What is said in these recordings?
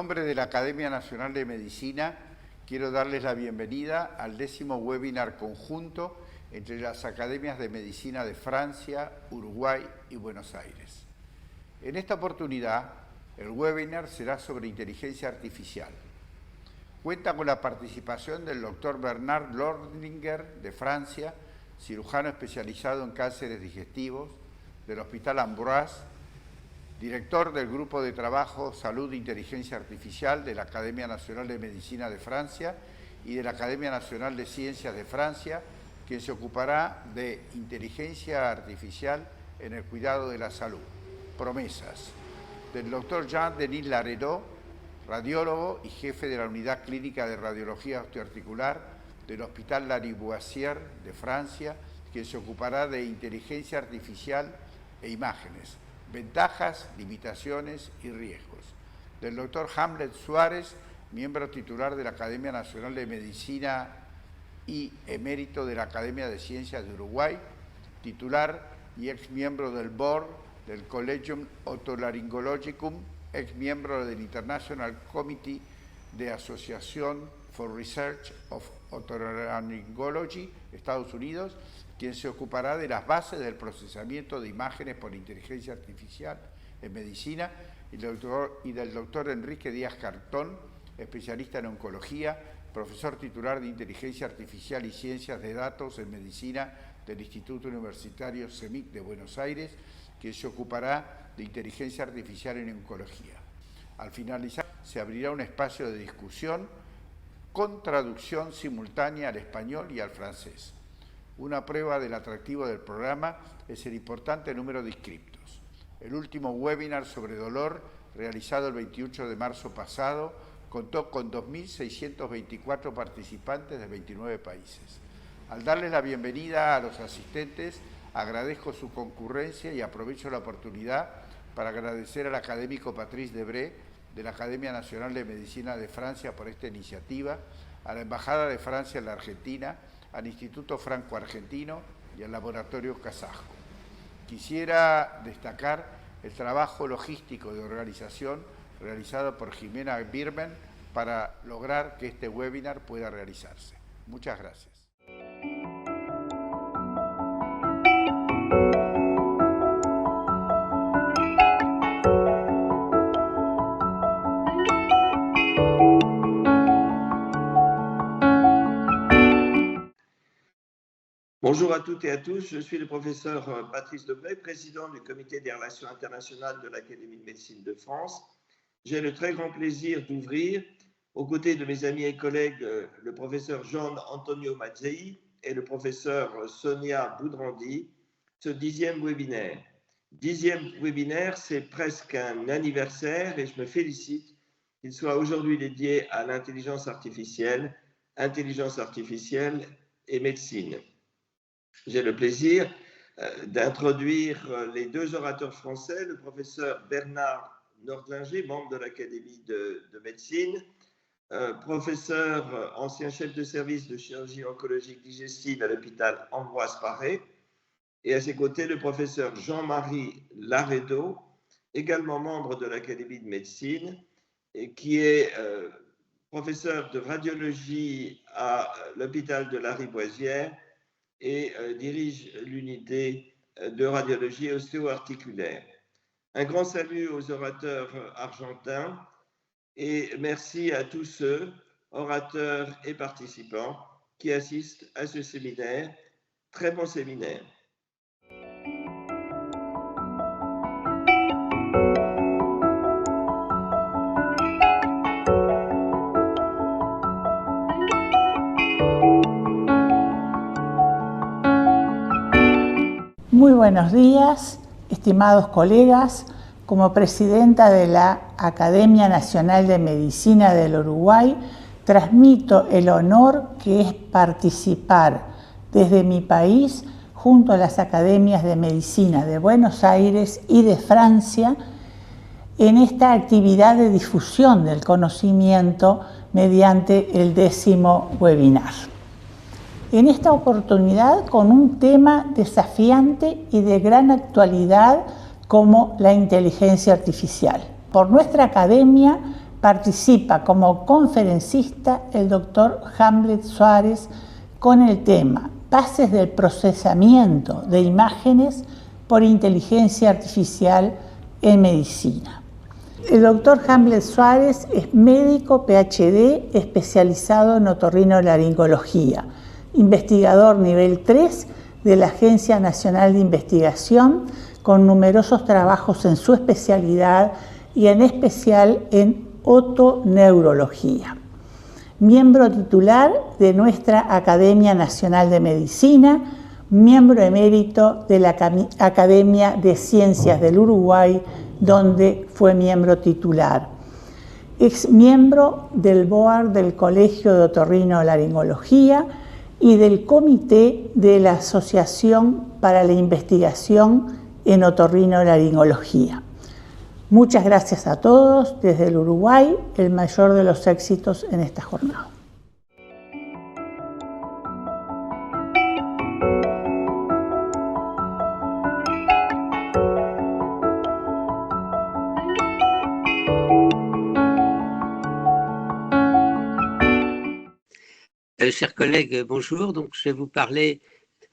nombre de la Academia Nacional de Medicina, quiero darles la bienvenida al 10º webinar conjunto entre las Academias de Medicina de Francia, Uruguay y Buenos Aires. En esta oportunidad, el webinar será sobre inteligencia artificial. Cuenta con la participación del Dr. Bernard Lordinger de Francia, cirujano especializado en cánceres digestivos del Hospital Ambroise, director del Grupo de Trabajo Salud e Inteligencia Artificial de la Academia Nacional de Medicina de Francia y de la Academia Nacional de Ciencias de Francia, quien se ocupará de inteligencia artificial en el cuidado de la salud. Promesas. Del Dr. Jean-Denis Laredo, radiólogo y jefe de la Unidad Clínica de Radiología Osteoarticular del Hospital Lariboisière de Francia, quien se ocupará de inteligencia artificial e imágenes. Ventajas, limitaciones y riesgos. Del Dr. Hamlet Suárez, miembro titular de la Academia Nacional de Medicina y emérito de la Academia de Ciencias de Uruguay, titular y ex miembro del board del Collegium Otolaryngologicum, ex miembro del International Committee de Association for Research of Otolaryngology, Estados Unidos, quien se ocupará de las bases del procesamiento de imágenes por inteligencia artificial en medicina, y del doctor Enrique Díaz Cartón, especialista en oncología, profesor titular de inteligencia artificial y ciencias de datos en medicina del Instituto Universitario CEMIC de Buenos Aires, quien se ocupará de inteligencia artificial en oncología. Al finalizar, se abrirá un espacio de discusión con traducción simultánea al español y al francés. Una prueba del atractivo del programa es el importante número de inscriptos. El último webinar sobre dolor, realizado el 28 de marzo pasado, contó con 2.624 participantes de 29 países. Al darles la bienvenida a los asistentes, agradezco su concurrencia y aprovecho la oportunidad para agradecer al académico Patrice Debré de la Academia Nacional de Medicina de Francia por esta iniciativa, a la Embajada de Francia en la Argentina, al Instituto Franco-Argentino y al Laboratorio Kazajo. Quisiera destacar el trabajo logístico de organización realizado por Jimena Birman para lograr que este webinar pueda realizarse. Muchas gracias. Bonjour à toutes et à tous, je suis le professeur Patrice Debré, président du Comité des Relations Internationales de l'Académie de Médecine de France. J'ai le très grand plaisir d'ouvrir, aux côtés de mes amis et collègues, le professeur Jean-Antonio Mazzei et le professeur Sonia Boudrandi, ce 10e webinaire. 10e webinaire, c'est presque un anniversaire et je me félicite qu'il soit aujourd'hui dédié à l'intelligence artificielle et médecine. J'ai le plaisir d'introduire les deux orateurs français, le professeur Bernard Nordlinger, membre de l'Académie de médecine, professeur, ancien chef de service de chirurgie oncologique digestive à l'hôpital Ambroise Paré, et à ses côtés le professeur Jean-Marie Laredo, également membre de l'Académie de médecine, et qui est professeur de radiologie à l'hôpital de Lariboisière et dirige l'unité de radiologie ostéo-articulaire. Un grand salut aux orateurs argentins et merci à tous ceux, orateurs et participants, qui assistent à ce séminaire. Très bon séminaire. Muy buenos días, estimados colegas. Como presidenta de la Academia Nacional de Medicina del Uruguay, transmito el honor que es participar desde mi país junto a las Academias de Medicina de Buenos Aires y de Francia en esta actividad de difusión del conocimiento mediante el 10º webinar. En esta oportunidad con un tema desafiante y de gran actualidad como la inteligencia artificial. Por nuestra academia participa como conferencista el doctor Hamlet Suárez con el tema Bases del procesamiento de imágenes por inteligencia artificial en medicina. El doctor Hamlet Suárez es médico PhD especializado en otorrinolaringología, investigador nivel 3 de la Agencia Nacional de Investigación, con numerosos trabajos en su especialidad y en especial en otoneurología. Miembro titular de nuestra Academia Nacional de Medicina, miembro emérito de la Academia de Ciencias del Uruguay, donde fue miembro titular. Ex miembro del board del Colegio de Otorrinolaringología y del Comité de la Asociación para la Investigación en Otorrinolaringología. Muchas gracias a todos desde el Uruguay, el mayor de los éxitos en esta jornada. Chers collègues, bonjour. Donc, je vais vous parler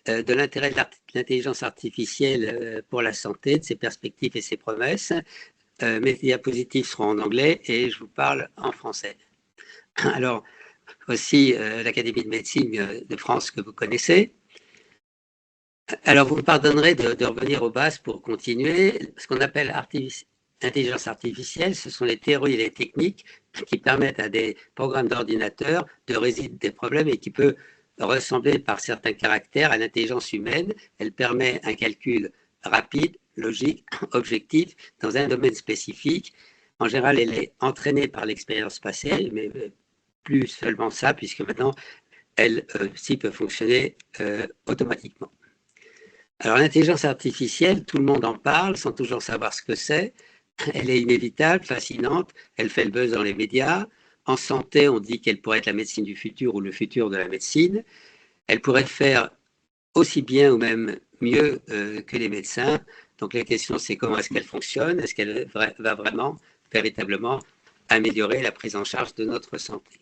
de l'intérêt de l'intelligence artificielle pour la santé, de ses perspectives et ses promesses. Mes diapositives seront en anglais et je vous parle en français. Alors, voici l'Académie de médecine de France que vous connaissez. Alors, vous me pardonnerez de revenir aux bases pour continuer. Ce qu'on appelle intelligence artificielle, ce sont les théories et les techniques qui permettent à des programmes d'ordinateur de résoudre des problèmes et qui peut ressembler par certains caractères à l'intelligence humaine. Elle permet un calcul rapide, logique, objectif dans un domaine spécifique. En général, elle est entraînée par l'expérience passée, mais plus seulement ça, puisque maintenant, elle aussi peut fonctionner automatiquement. Alors, l'intelligence artificielle, tout le monde en parle sans toujours savoir ce que c'est. Elle est inévitable, fascinante, elle fait le buzz dans les médias. En santé, on dit qu'elle pourrait être la médecine du futur ou le futur de la médecine. Elle pourrait faire aussi bien ou même mieux que les médecins. Donc la question, c'est comment est-ce qu'elle fonctionne? Est-ce qu'elle va vraiment, véritablement améliorer la prise en charge de notre santé?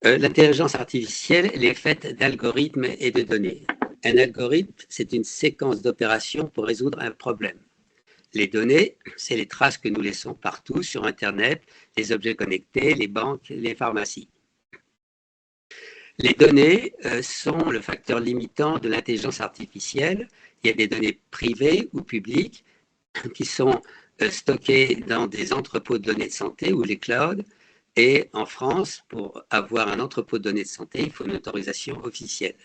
L'intelligence artificielle, elle est faite d'algorithmes et de données. Un algorithme, c'est une séquence d'opérations pour résoudre un problème. Les données, c'est les traces que nous laissons partout sur Internet, les objets connectés, les banques, les pharmacies. Les données sont le facteur limitant de l'intelligence artificielle. Il y a des données privées ou publiques qui sont stockées dans des entrepôts de données de santé ou les clouds. Et en France, pour avoir un entrepôt de données de santé, il faut une autorisation officielle.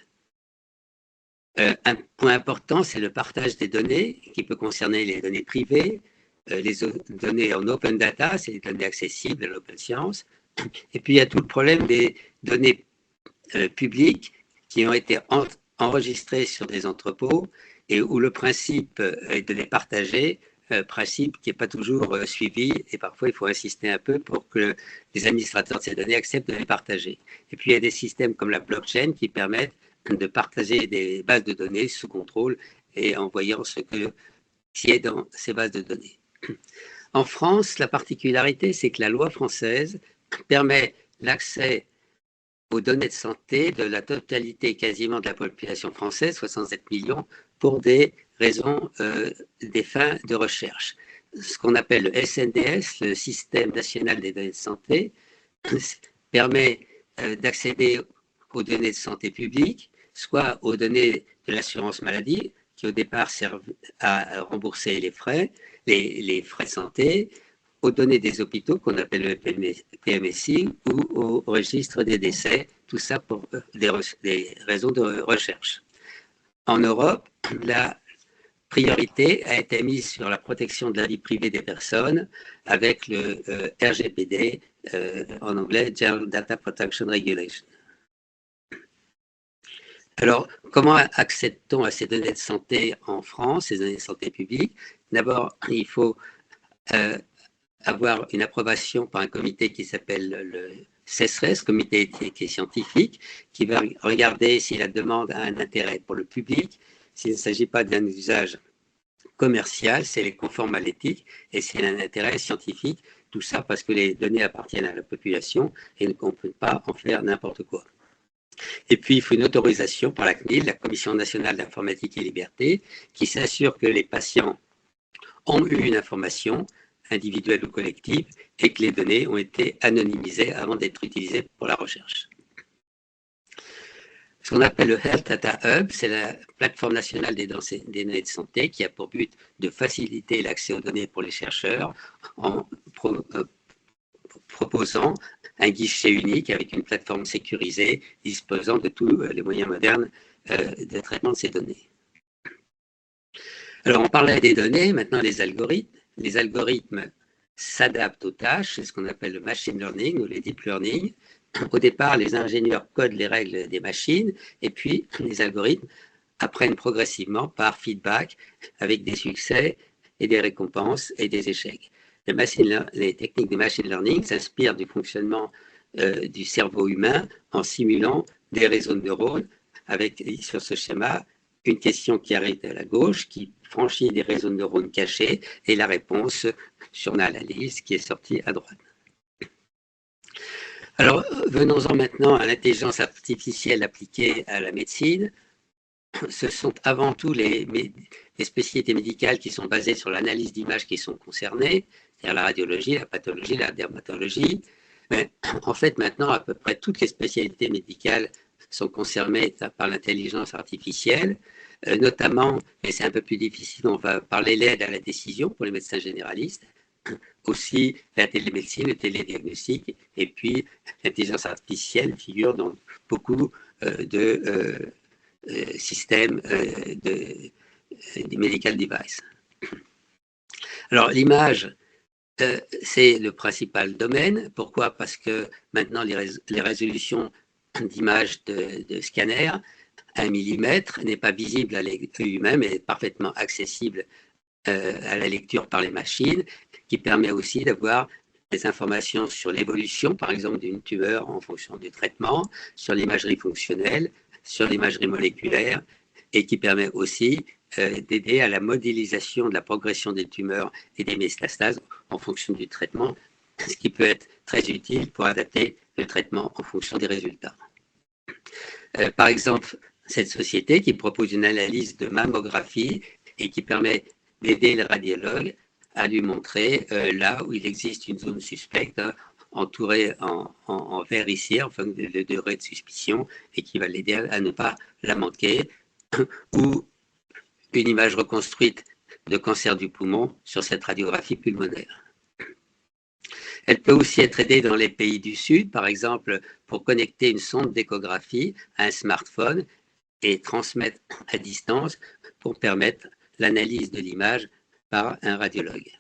Un point important, c'est le partage des données qui peut concerner les données privées, les données en open data, c'est les données accessibles à l'open science. Et puis, il y a tout le problème des données publiques qui ont été enregistrées sur des entrepôts et où le principe est de les partager, principe qui n'est pas toujours suivi et parfois il faut insister un peu pour que les administrateurs de ces données acceptent de les partager. Et puis, il y a des systèmes comme la blockchain qui permettent de partager des bases de données sous contrôle et en voyant ce qui est dans ces bases de données. En France, la particularité, c'est que la loi française permet l'accès aux données de santé de la totalité quasiment de la population française, 67 millions, pour des raisons, des fins de recherche. Ce qu'on appelle le SNDS, le Système national des données de santé, permet d'accéder aux données de santé publique, soit aux données de l'assurance maladie, qui au départ servent à rembourser les frais santé, aux données des hôpitaux qu'on appelle le PMSI ou au registre des décès, tout ça pour des raisons de recherche. En Europe, la priorité a été mise sur la protection de la vie privée des personnes avec le RGPD, en anglais, General Data Protection Regulation. Alors, comment accède-t-on à ces données de santé en France, ces données de santé publique? D'abord, il faut avoir une approbation par un comité qui s'appelle le CESRES, Comité éthique et scientifique, qui va regarder si la demande a un intérêt pour le public, s'il ne s'agit pas d'un usage commercial, si elle est conforme à l'éthique et s'il y a un intérêt scientifique Tout ça parce que les données appartiennent à la population et qu'on ne peut pas en faire n'importe quoi. Et puis, il faut une autorisation par la CNIL, la Commission nationale d'informatique et liberté, qui s'assure que les patients ont eu une information individuelle ou collective et que les données ont été anonymisées avant d'être utilisées pour la recherche. Ce qu'on appelle le Health Data Hub, c'est la plateforme nationale des données de santé qui a pour but de faciliter l'accès aux données pour les chercheurs en proposant un guichet unique avec une plateforme sécurisée disposant de tous les moyens modernes de traitement de ces données. Alors, on parlait des données, maintenant des algorithmes. Les algorithmes s'adaptent aux tâches, c'est ce qu'on appelle le machine learning ou le deep learning. Au départ, les ingénieurs codent les règles des machines et puis les algorithmes apprennent progressivement par feedback avec des succès et des récompenses et des échecs. Les techniques de machine learning s'inspirent du fonctionnement du cerveau humain en simulant des réseaux de neurones avec, sur ce schéma, une question qui arrive de la gauche, qui franchit des réseaux de neurones cachés et la réponse sur l'analyse qui est sortie à droite. Alors, venons-en maintenant à l'intelligence artificielle appliquée à la médecine. Ce sont avant tout les spécialités médicales qui sont basées sur l'analyse d'images qui sont concernées, c'est-à-dire la radiologie, la pathologie, la dermatologie. Mais en fait, maintenant, à peu près toutes les spécialités médicales sont concernées par l'intelligence artificielle, notamment, et c'est un peu plus difficile, on va parler l'aide à la décision pour les médecins généralistes, aussi la télémédecine, le télédiagnostic, et puis l'intelligence artificielle figure dans beaucoup de systèmes de medical device. Alors l'image, c'est le principal domaine. Pourquoi? Parce que maintenant les résolutions d'images de scanner, 1 mm, n'est pas visible à l'œil humain, mais est parfaitement accessible à la lecture par les machines, qui permet aussi d'avoir des informations sur l'évolution, par exemple, d'une tumeur en fonction du traitement, sur l'imagerie fonctionnelle, sur l'imagerie moléculaire, et qui permet aussi d'aider à la modélisation de la progression des tumeurs et des métastases en fonction du traitement, ce qui peut être très utile pour adapter le traitement en fonction des résultats. Par exemple, cette société qui propose une analyse de mammographie et qui permet d'aider le radiologue à lui montrer là où il existe une zone suspecte, entourée en vert ici, enfin le degré de suspicion, et qui va l'aider à ne pas la manquer, ou une image reconstruite de cancer du poumon sur cette radiographie pulmonaire. Elle peut aussi être aidée dans les pays du Sud, par exemple pour connecter une sonde d'échographie à un smartphone et transmettre à distance pour permettre l'analyse de l'image par un radiologue.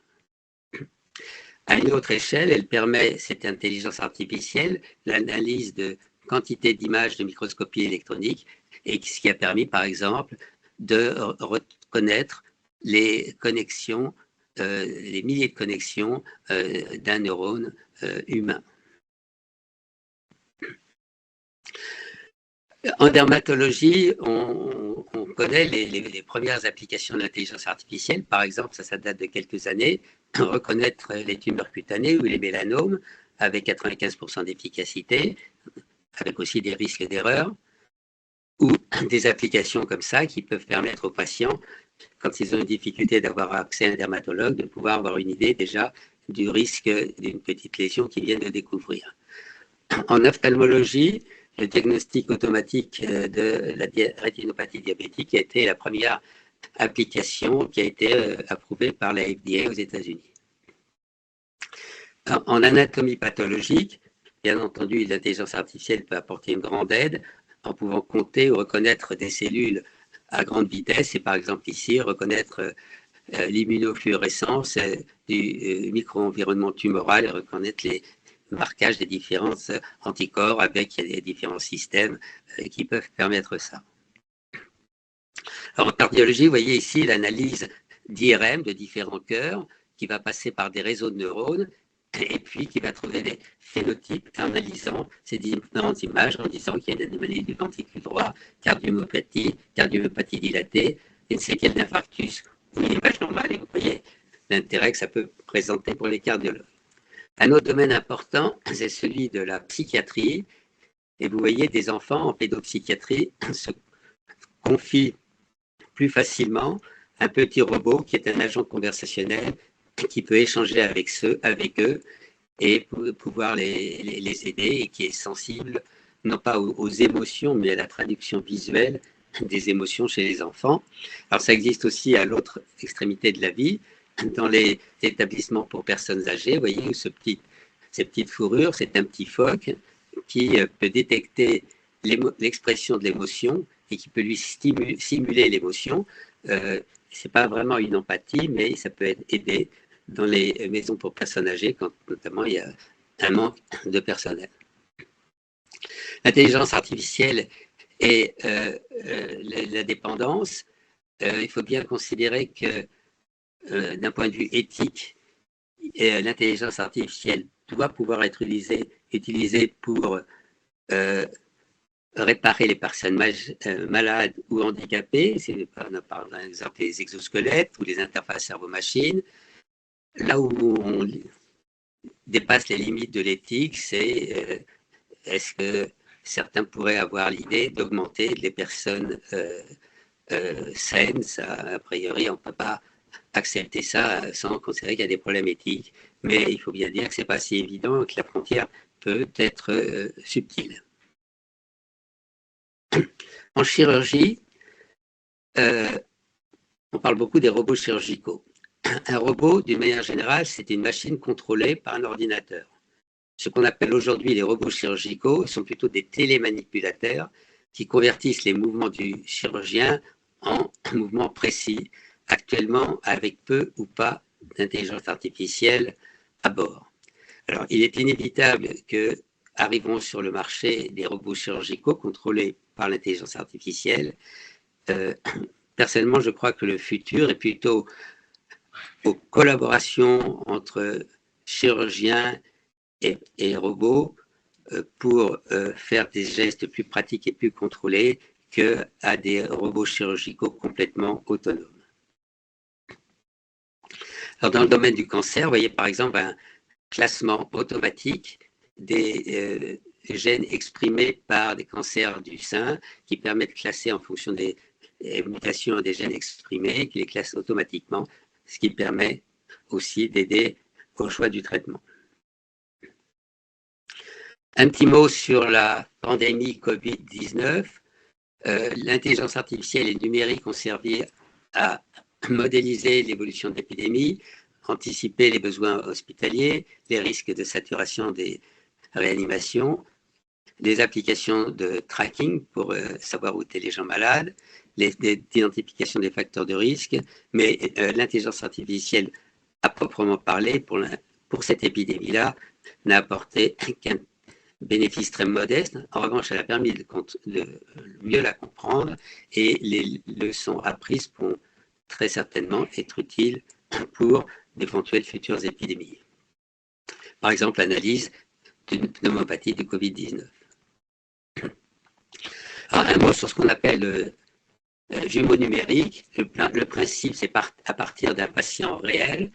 À une autre échelle, elle permet, cette intelligence artificielle, l'analyse de quantité d'images de microscopie électronique, et ce qui a permis, par exemple, de reconnaître les connexions, les milliers de connexions d'un neurone humain. En dermatologie, on connaît les premières applications de l'intelligence artificielle. Par exemple, ça date de quelques années, reconnaître les tumeurs cutanées ou les mélanomes avec 95% d'efficacité, avec aussi des risques d'erreur, ou des applications comme ça qui peuvent permettre aux patients, quand ils ont une difficulté d'avoir accès à un dermatologue, de pouvoir avoir une idée déjà du risque d'une petite lésion qu'ils viennent de découvrir. En ophtalmologie, le diagnostic automatique de la rétinopathie diabétique a été la première application qui a été approuvée par la FDA aux États-Unis. En anatomie pathologique, bien entendu, l'intelligence artificielle peut apporter une grande aide en pouvant compter ou reconnaître des cellules à grande vitesse et par exemple ici reconnaître l'immunofluorescence du micro-environnement tumoral et reconnaître les marquages des différents anticorps avec les différents systèmes qui peuvent permettre ça. Alors, en cardiologie, vous voyez ici l'analyse d'IRM de différents cœurs qui va passer par des réseaux de neurones et puis qui va trouver des phénotypes en analysant ces différentes images en disant qu'il y a une anomalie du ventricule droit, cardiomyopathie dilatée, une séquelle d'infarctus ou une image normale. Et vous voyez l'intérêt que ça peut présenter pour les cardiologues. Un autre domaine important, c'est celui de la psychiatrie. Et vous voyez, des enfants en pédopsychiatrie se confient plus facilement à un petit robot qui est un agent conversationnel qui peut échanger avec eux et pouvoir les aider et qui est sensible non pas aux émotions, mais à la traduction visuelle des émotions chez les enfants. Alors ça existe aussi à l'autre extrémité de la vie, dans les établissements pour personnes âgées. Vous voyez, ces petites fourrures, c'est un petit phoque qui peut détecter l'expression de l'émotion et qui peut lui simuler l'émotion. C'est pas vraiment une empathie, mais ça peut aider dans les maisons pour personnes âgées, quand notamment il y a un manque de personnel. L'intelligence artificielle et la dépendance, il faut bien considérer que d'un point de vue éthique, l'intelligence artificielle doit pouvoir être utilisée pour réparer les personnes malades ou handicapées. On a par exemple les exosquelettes ou les interfaces cerveau-machine. Là où on dépasse les limites de l'éthique, c'est est-ce que certains pourraient avoir l'idée d'augmenter les personnes saines. Ça, a priori, on ne peut pas accepter ça sans considérer qu'il y a des problèmes éthiques. Mais il faut bien dire que ce n'est pas si évident et que la frontière peut être subtile. En chirurgie, on parle beaucoup des robots chirurgicaux. Un robot, d'une manière générale, c'est une machine contrôlée par un ordinateur. Ce qu'on appelle aujourd'hui les robots chirurgicaux sont plutôt des télémanipulateurs qui convertissent les mouvements du chirurgien en mouvements précis, actuellement avec peu ou pas d'intelligence artificielle à bord. Alors, il est inévitable que arriveront sur le marché des robots chirurgicaux contrôlés par l'intelligence artificielle. Personnellement, je crois que le futur est plutôt aux collaborations entre chirurgiens et robots pour faire des gestes plus pratiques et plus contrôlés qu'à des robots chirurgicaux complètement autonomes. Alors, dans le domaine du cancer, vous voyez par exemple un classement automatique des gènes exprimés par des cancers du sein qui permet de classer en fonction des mutations des gènes exprimés, qui les classe automatiquement, ce qui permet aussi d'aider au choix du traitement. Un petit mot sur la pandémie Covid-19. L'intelligence artificielle et le numérique ont servi à modéliser l'évolution de l'épidémie, anticiper les besoins hospitaliers, les risques de saturation des réanimations, des applications de tracking pour savoir où étaient les gens malades, l'identification des facteurs de risque, mais l'intelligence artificielle, à proprement parler, pour cette épidémie-là, n'a apporté qu'un bénéfice très modeste. En revanche, elle a permis de mieux la comprendre et les leçons apprises pourront très certainement être utiles pour d'éventuelles futures épidémies. Par exemple, l'analyse d'une pneumopathie du Covid-19. Alors, un mot sur ce qu'on appelle le jumeau numérique. Le principe, c'est à partir d'un patient réel,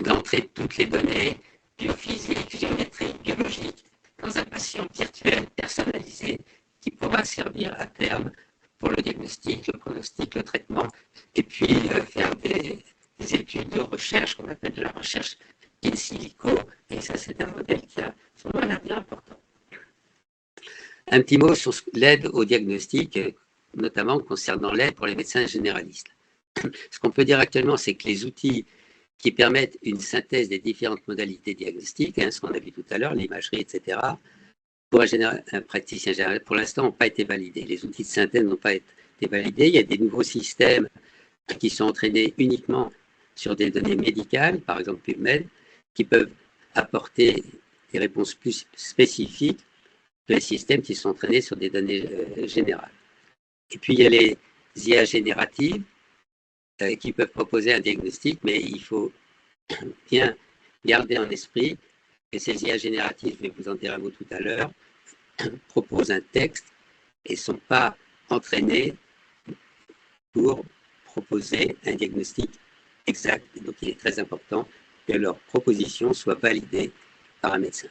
d'entrer toutes les données biophysiques, géométriques, biologiques, dans un patient virtuel personnalisé qui pourra servir à terme pour le diagnostic, le pronostic, le traitement, et puis faire des études de recherche qu'on appelle de la recherche in silico, et ça c'est un modèle qui a son un avenir important. Un petit mot sur l'aide au diagnostic, notamment concernant l'aide pour les médecins généralistes. Ce qu'on peut dire actuellement, c'est que les outils qui permettent une synthèse des différentes modalités diagnostiques, ce qu'on a vu tout à l'heure, l'imagerie, etc., pour un praticien général, pour l'instant, n'ont pas été validés. Les outils de synthèse n'ont pas été validés. Il y a des nouveaux systèmes qui sont entraînés uniquement sur des données médicales, par exemple PubMed, qui peuvent apporter des réponses plus spécifiques que les systèmes qui sont entraînés sur des données générales. Et puis, il y a les IA génératives qui peuvent proposer un diagnostic, mais il faut bien garder en esprit que ces IA génératives, je vais vous en dire un mot tout à l'heure, proposent un texte et ne sont pas entraînées pour proposer un diagnostic exact. Donc, il est très important que leurs propositions soient validées par un médecin.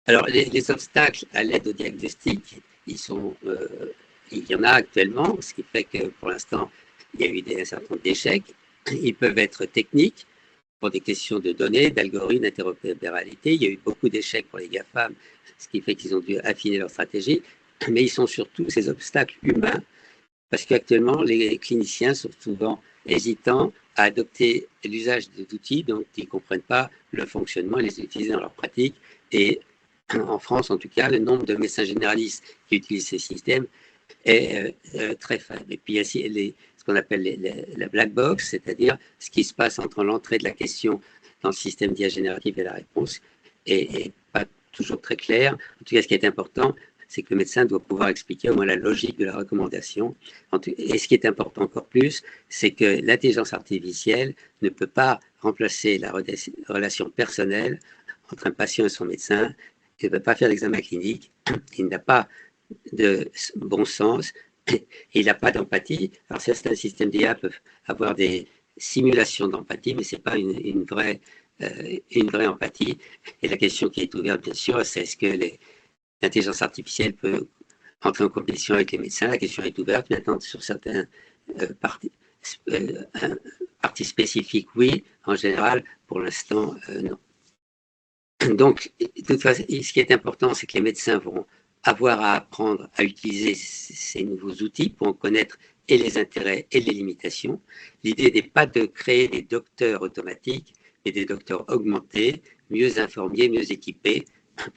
Alors, les obstacles à l'aide au diagnostic, il y en a actuellement, ce qui fait que pour l'instant, il y a eu un certain nombre d'échecs. Ils peuvent être techniques pour des questions de données, d'algorithmes, d'interopérabilité. Il y a eu beaucoup d'échecs pour les GAFAM, ce qui fait qu'ils ont dû affiner leur stratégie. Mais ils sont surtout ces obstacles humains, parce qu'actuellement, les cliniciens sont souvent hésitants à adopter l'usage d'outils dont ils ne comprennent pas le fonctionnement et les utiliser dans leur pratique. Et en France, en tout cas, le nombre de médecins généralistes qui utilisent ces systèmes est très faible. Et puis, il y a ce qu'on appelle la black box, c'est-à-dire ce qui se passe entre l'entrée de la question dans le système d'IA générative et la réponse, et pas toujours très clair. En tout cas, ce qui est important, c'est que le médecin doit pouvoir expliquer au moins la logique de la recommandation. Et ce qui est important encore plus, c'est que l'intelligence artificielle ne peut pas remplacer la relation personnelle entre un patient et son médecin. Il ne peut pas faire d'examen clinique, il n'a pas de bon sens, il n'a pas d'empathie. Alors certains systèmes d'IA peuvent avoir des simulations d'empathie, mais ce n'est pas une vraie empathie. Et la question qui est ouverte, bien sûr, c'est est-ce que l'intelligence artificielle peut entrer en compétition avec les médecins? La question est ouverte. Maintenant, sur certains parties spécifiques, oui. En général, pour l'instant, non. Donc, de toute façon, ce qui est important, c'est que les médecins vont avoir à apprendre à utiliser ces nouveaux outils pour en connaître et les intérêts et les limitations. L'idée n'est pas de créer des docteurs automatiques, mais des docteurs augmentés, mieux informés, mieux équipés,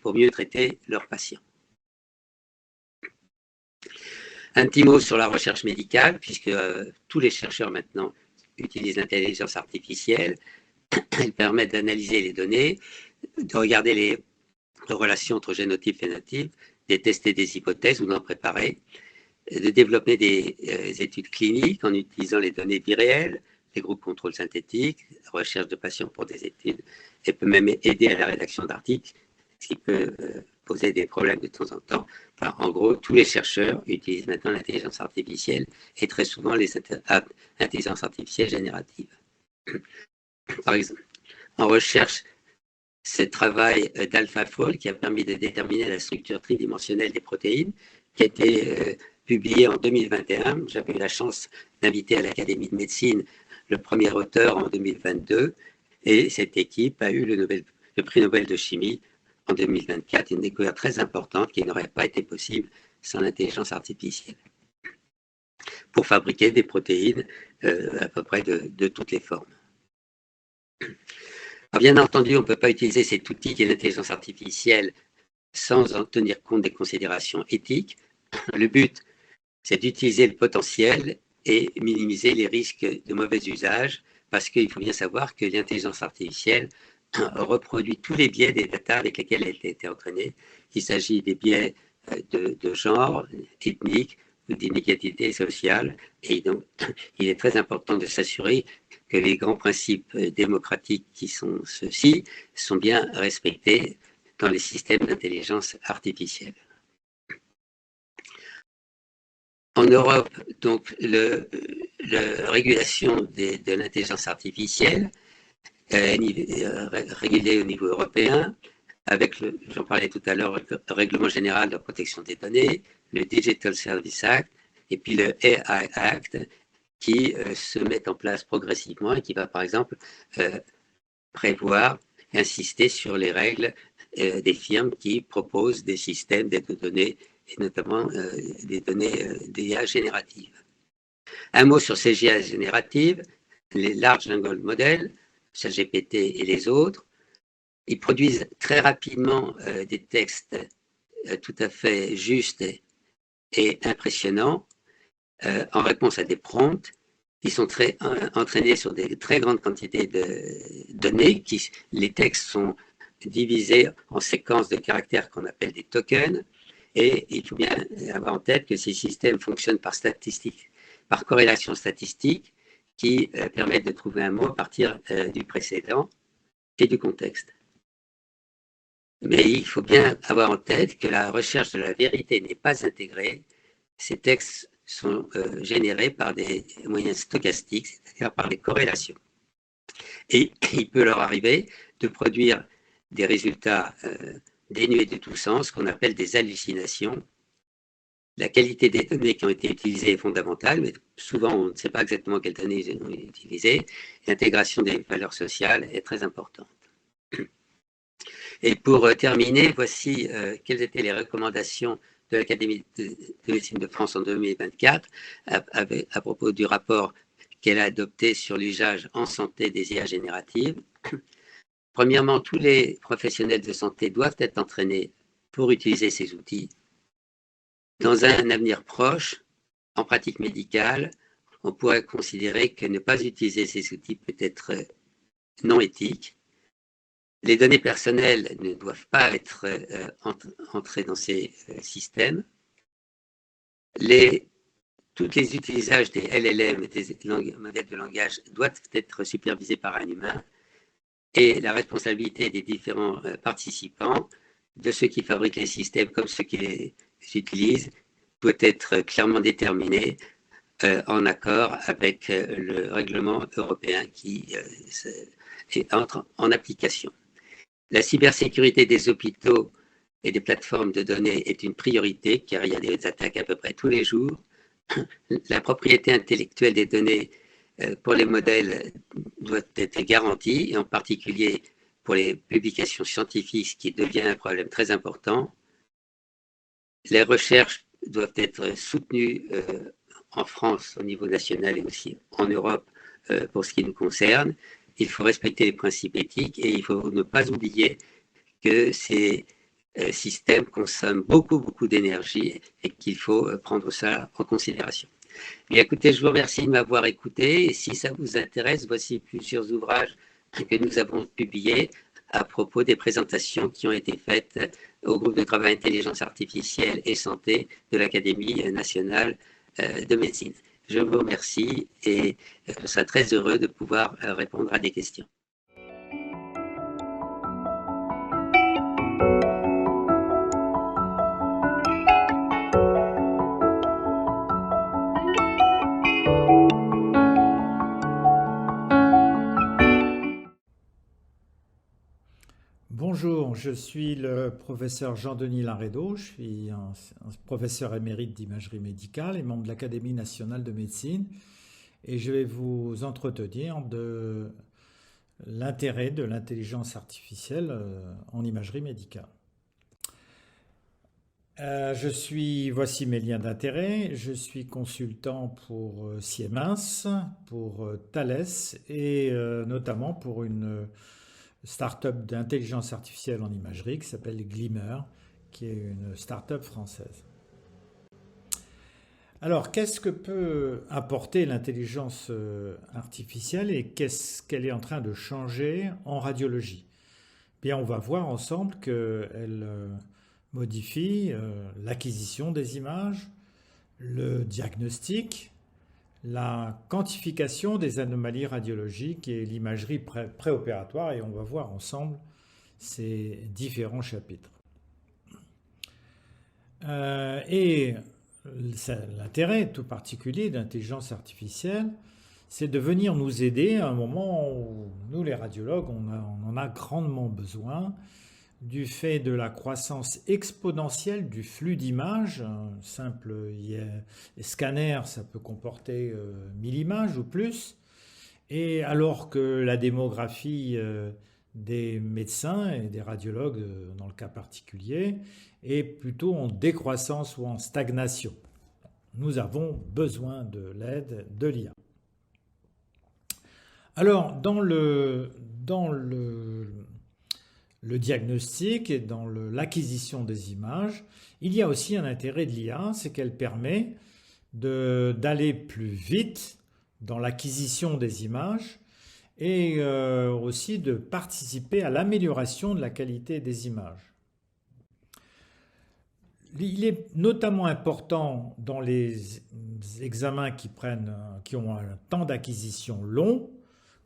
pour mieux traiter leurs patients. Un petit mot sur la recherche médicale, puisque tous les chercheurs maintenant utilisent l'intelligence artificielle. Elle permet d'analyser les données, de regarder les relations entre génotype et phénotype, de tester des hypothèses ou d'en préparer, de développer des études cliniques en utilisant les données biréelles, les groupes contrôle synthétiques, recherche de patients pour des études, et peut même aider à la rédaction d'articles, ce qui peut poser des problèmes de temps en temps. Enfin, en gros, tous les chercheurs utilisent maintenant l'intelligence artificielle et très souvent l'intelligence artificielle générative. Par exemple, en recherche, ce travail d'AlphaFold qui a permis de déterminer la structure tridimensionnelle des protéines, qui a été publié en 2021. J'avais eu la chance d'inviter à l'Académie de médecine le premier auteur en 2022, et cette équipe a eu le prix Nobel de chimie en 2024, une découverte très importante qui n'aurait pas été possible sans l'intelligence artificielle, pour fabriquer des protéines à peu près de toutes les formes. Alors, bien entendu, on ne peut pas utiliser cet outil qui est l'intelligence artificielle sans en tenir compte des considérations éthiques. Le but, c'est d'utiliser le potentiel et minimiser les risques de mauvais usage, parce qu'il faut bien savoir que l'intelligence artificielle reproduit tous les biais des data avec lesquels elle a été entraînée. Il s'agit des biais de genre, ethnique, ou d'inégalité sociale. Et donc, il est très important de s'assurer que les grands principes démocratiques qui sont ceux-ci sont bien respectés dans les systèmes d'intelligence artificielle. En Europe, donc, la régulation de l'intelligence artificielle est régulée au niveau européen, avec, j'en parlais tout à l'heure, le Règlement général de la protection des données, le Digital Services Act, et puis le AI Act, qui se met en place progressivement et qui va, par exemple, prévoir et insister sur les règles des firmes qui proposent des systèmes d'aide aux données, et notamment des données d'IA génératives. Un mot sur ces IA génératives, les Large Language Models, ChatGPT et les autres. Ils produisent très rapidement des textes tout à fait justes et impressionnants en réponse à des prompts. Ils sont très entraînés sur des très grandes quantités de données. Les textes sont divisés en séquences de caractères qu'on appelle des tokens. Et il faut bien avoir en tête que ces systèmes fonctionnent par corrélation statistique, qui permettent de trouver un mot à partir du précédent et du contexte. Mais il faut bien avoir en tête que la recherche de la vérité n'est pas intégrée. Ces textes sont générés par des moyens stochastiques, c'est-à-dire par des corrélations. Et il peut leur arriver de produire des résultats dénués de tout sens qu'on appelle des hallucinations. La qualité des données qui ont été utilisées est fondamentale, mais souvent on ne sait pas exactement quelles données ils ont utilisées. L'intégration des valeurs sociales est très importante. Et pour terminer, voici quelles étaient les recommandations de l'Académie de médecine de France en 2024 à propos du rapport qu'elle a adopté sur l'usage en santé des IA génératives. Premièrement, tous les professionnels de santé doivent être entraînés pour utiliser ces outils. Dans un avenir proche, en pratique médicale, on pourrait considérer que ne pas utiliser ces outils peut être non éthique. Les données personnelles ne doivent pas être entrées dans ces systèmes. Tous les utilisages des LLM et des modèles de langage doivent être supervisés par un humain. Et la responsabilité des différents participants, de ceux qui fabriquent les systèmes comme ceux qui les utilisent, peut être clairement déterminée en accord avec le règlement européen qui entre en application. La cybersécurité des hôpitaux et des plateformes de données est une priorité car il y a des attaques à peu près tous les jours. La propriété intellectuelle des données pour les modèles doit être garantie, et en particulier pour les publications scientifiques, ce qui devient un problème très important. Les recherches doivent être soutenues en France au niveau national et aussi en Europe pour ce qui nous concerne. Il faut respecter les principes éthiques et il faut ne pas oublier que ces systèmes consomment beaucoup d'énergie et qu'il faut prendre ça en considération. Bien, écoutez, je vous remercie de m'avoir écouté et si ça vous intéresse, voici plusieurs ouvrages que nous avons publiés à propos des présentations qui ont été faites au groupe de travail intelligence artificielle et santé de l'Académie nationale de médecine. Je vous remercie et je serai très heureux de pouvoir répondre à des questions. Bonjour, je suis le professeur Jean-Denis Laredo, je suis un professeur émérite d'imagerie médicale et membre de l'Académie nationale de médecine et je vais vous entretenir de l'intérêt de l'intelligence artificielle en imagerie médicale. Voici mes liens d'intérêt, je suis consultant pour Siemens, pour Thales et notamment pour une start-up d'intelligence artificielle en imagerie qui s'appelle Glimmer, qui est une start-up française. Alors, qu'est-ce que peut apporter l'intelligence artificielle et qu'est-ce qu'elle est en train de changer en radiologie? Bien, on va voir ensemble qu'elle modifie l'acquisition des images, le diagnostic, la quantification des anomalies radiologiques et l'imagerie préopératoire et on va voir ensemble ces différents chapitres. Et l'intérêt tout particulier d'intelligence artificielle, c'est de venir nous aider à un moment où nous les radiologues, on en a grandement besoin du fait de la croissance exponentielle du flux d'images. Un simple scanner, ça peut comporter 1000 images ou plus. Et alors que la démographie des médecins et des radiologues, dans le cas particulier, est plutôt en décroissance ou en stagnation. Nous avons besoin de l'aide de l'IA. Alors, dans le diagnostic et dans l'acquisition des images, il y a aussi un intérêt de l'IA, c'est qu'elle permet d'aller plus vite dans l'acquisition des images et aussi de participer à l'amélioration de la qualité des images. Il est notamment important dans les examens qui ont un temps d'acquisition long,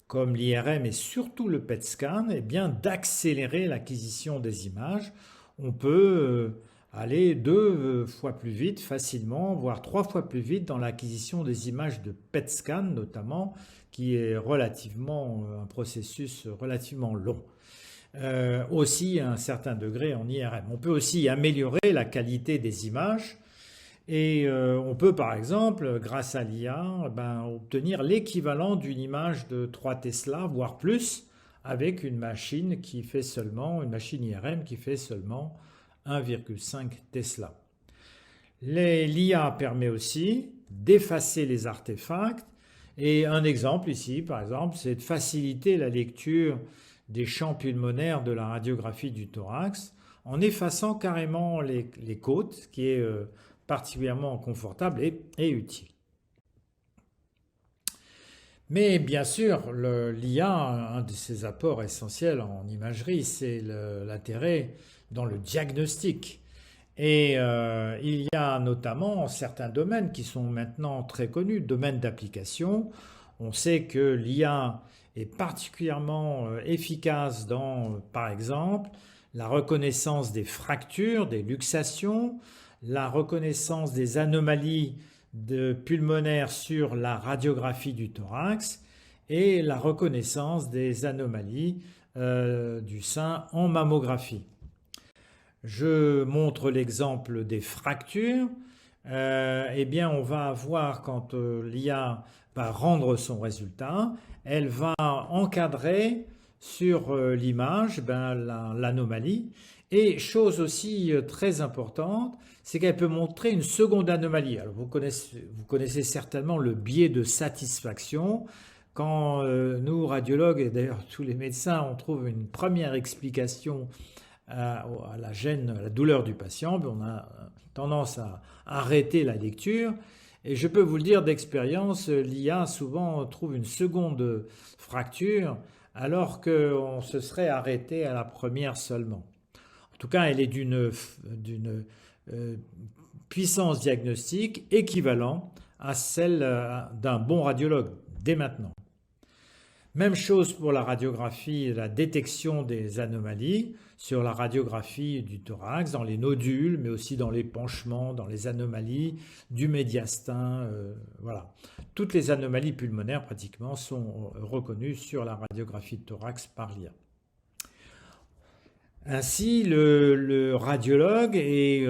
comme l'IRM et surtout le PET scan, eh bien d'accélérer l'acquisition des images. On peut aller 2 fois plus vite facilement, voire 3 fois plus vite dans l'acquisition des images de PET scan notamment, qui est un processus relativement long. aussi à un certain degré en IRM. On peut aussi améliorer la qualité des images et on peut par exemple, grâce à l'IA, obtenir l'équivalent d'une image de 3 Tesla, voire plus, avec une machine IRM qui fait seulement 1,5 Tesla. L'IA permet aussi d'effacer les artefacts et un exemple ici, par exemple, c'est de faciliter la lecture des champs pulmonaires de la radiographie du thorax en effaçant carrément les côtes, ce qui est particulièrement confortable et utile. Mais bien sûr, l'IA, un de ses apports essentiels en imagerie, c'est l'intérêt dans le diagnostic. Et il y a notamment certains domaines qui sont maintenant très connus, domaines d'application. On sait que l'IA est particulièrement efficace dans, par exemple, la reconnaissance des fractures, des luxations, la reconnaissance des anomalies pulmonaires sur la radiographie du thorax et la reconnaissance des anomalies du sein en mammographie. Je montre l'exemple des fractures. Eh bien, on va avoir, quand l'IA va rendre son résultat, elle va encadrer sur l'image l'anomalie. Et chose aussi très importante, c'est qu'elle peut montrer une seconde anomalie. Alors, vous connaissez certainement le biais de satisfaction. Quand nous, radiologues, et d'ailleurs tous les médecins, on trouve une première explication à la gêne, à la douleur du patient, on a tendance à arrêter la lecture. Et je peux vous le dire d'expérience, l'IA souvent trouve une seconde fracture alors qu'on se serait arrêté à la première seulement. En tout cas, elle est d'une puissance diagnostique équivalente à celle d'un bon radiologue, dès maintenant. Même chose pour la radiographie, la détection des anomalies sur la radiographie du thorax, dans les nodules, mais aussi dans les penchements, dans les anomalies du médiastin. Voilà. Toutes les anomalies pulmonaires pratiquement sont reconnues sur la radiographie de thorax par l'IA. Ainsi, le radiologue est,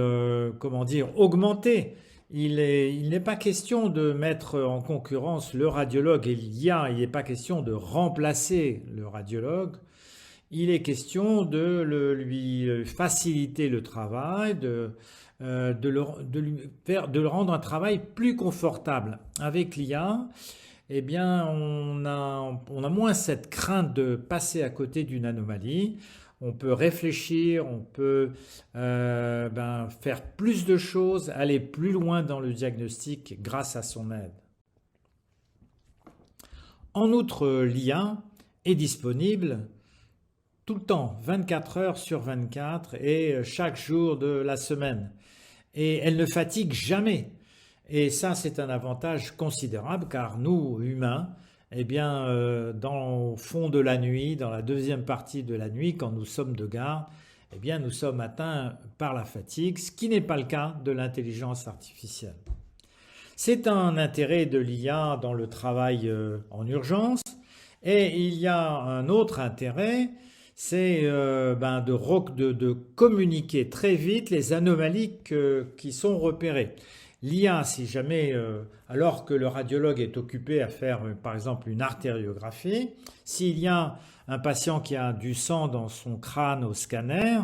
augmenté. Il n'est pas question de mettre en concurrence le radiologue et l'IA, il n'est pas question de remplacer le radiologue, il est question de lui faciliter le travail, de le rendre un travail plus confortable. Avec l'IA, eh bien, on a moins cette crainte de passer à côté d'une anomalie. On peut réfléchir, on peut faire plus de choses, aller plus loin dans le diagnostic grâce à son aide. En outre, l'IA est disponible tout le temps, 24 heures sur 24 et chaque jour de la semaine. Et elle ne fatigue jamais. Et ça, c'est un avantage considérable car nous, humains, eh bien, dans le fond de la nuit, dans la deuxième partie de la nuit, quand nous sommes de garde, eh bien, nous sommes atteints par la fatigue, ce qui n'est pas le cas de l'intelligence artificielle. C'est un intérêt de l'IA dans le travail en urgence. Et il y a un autre intérêt, c'est de communiquer très vite les anomalies qui sont repérées. L'IA, si jamais, alors que le radiologue est occupé à faire par exemple une artériographie, s'il y a un patient qui a du sang dans son crâne au scanner,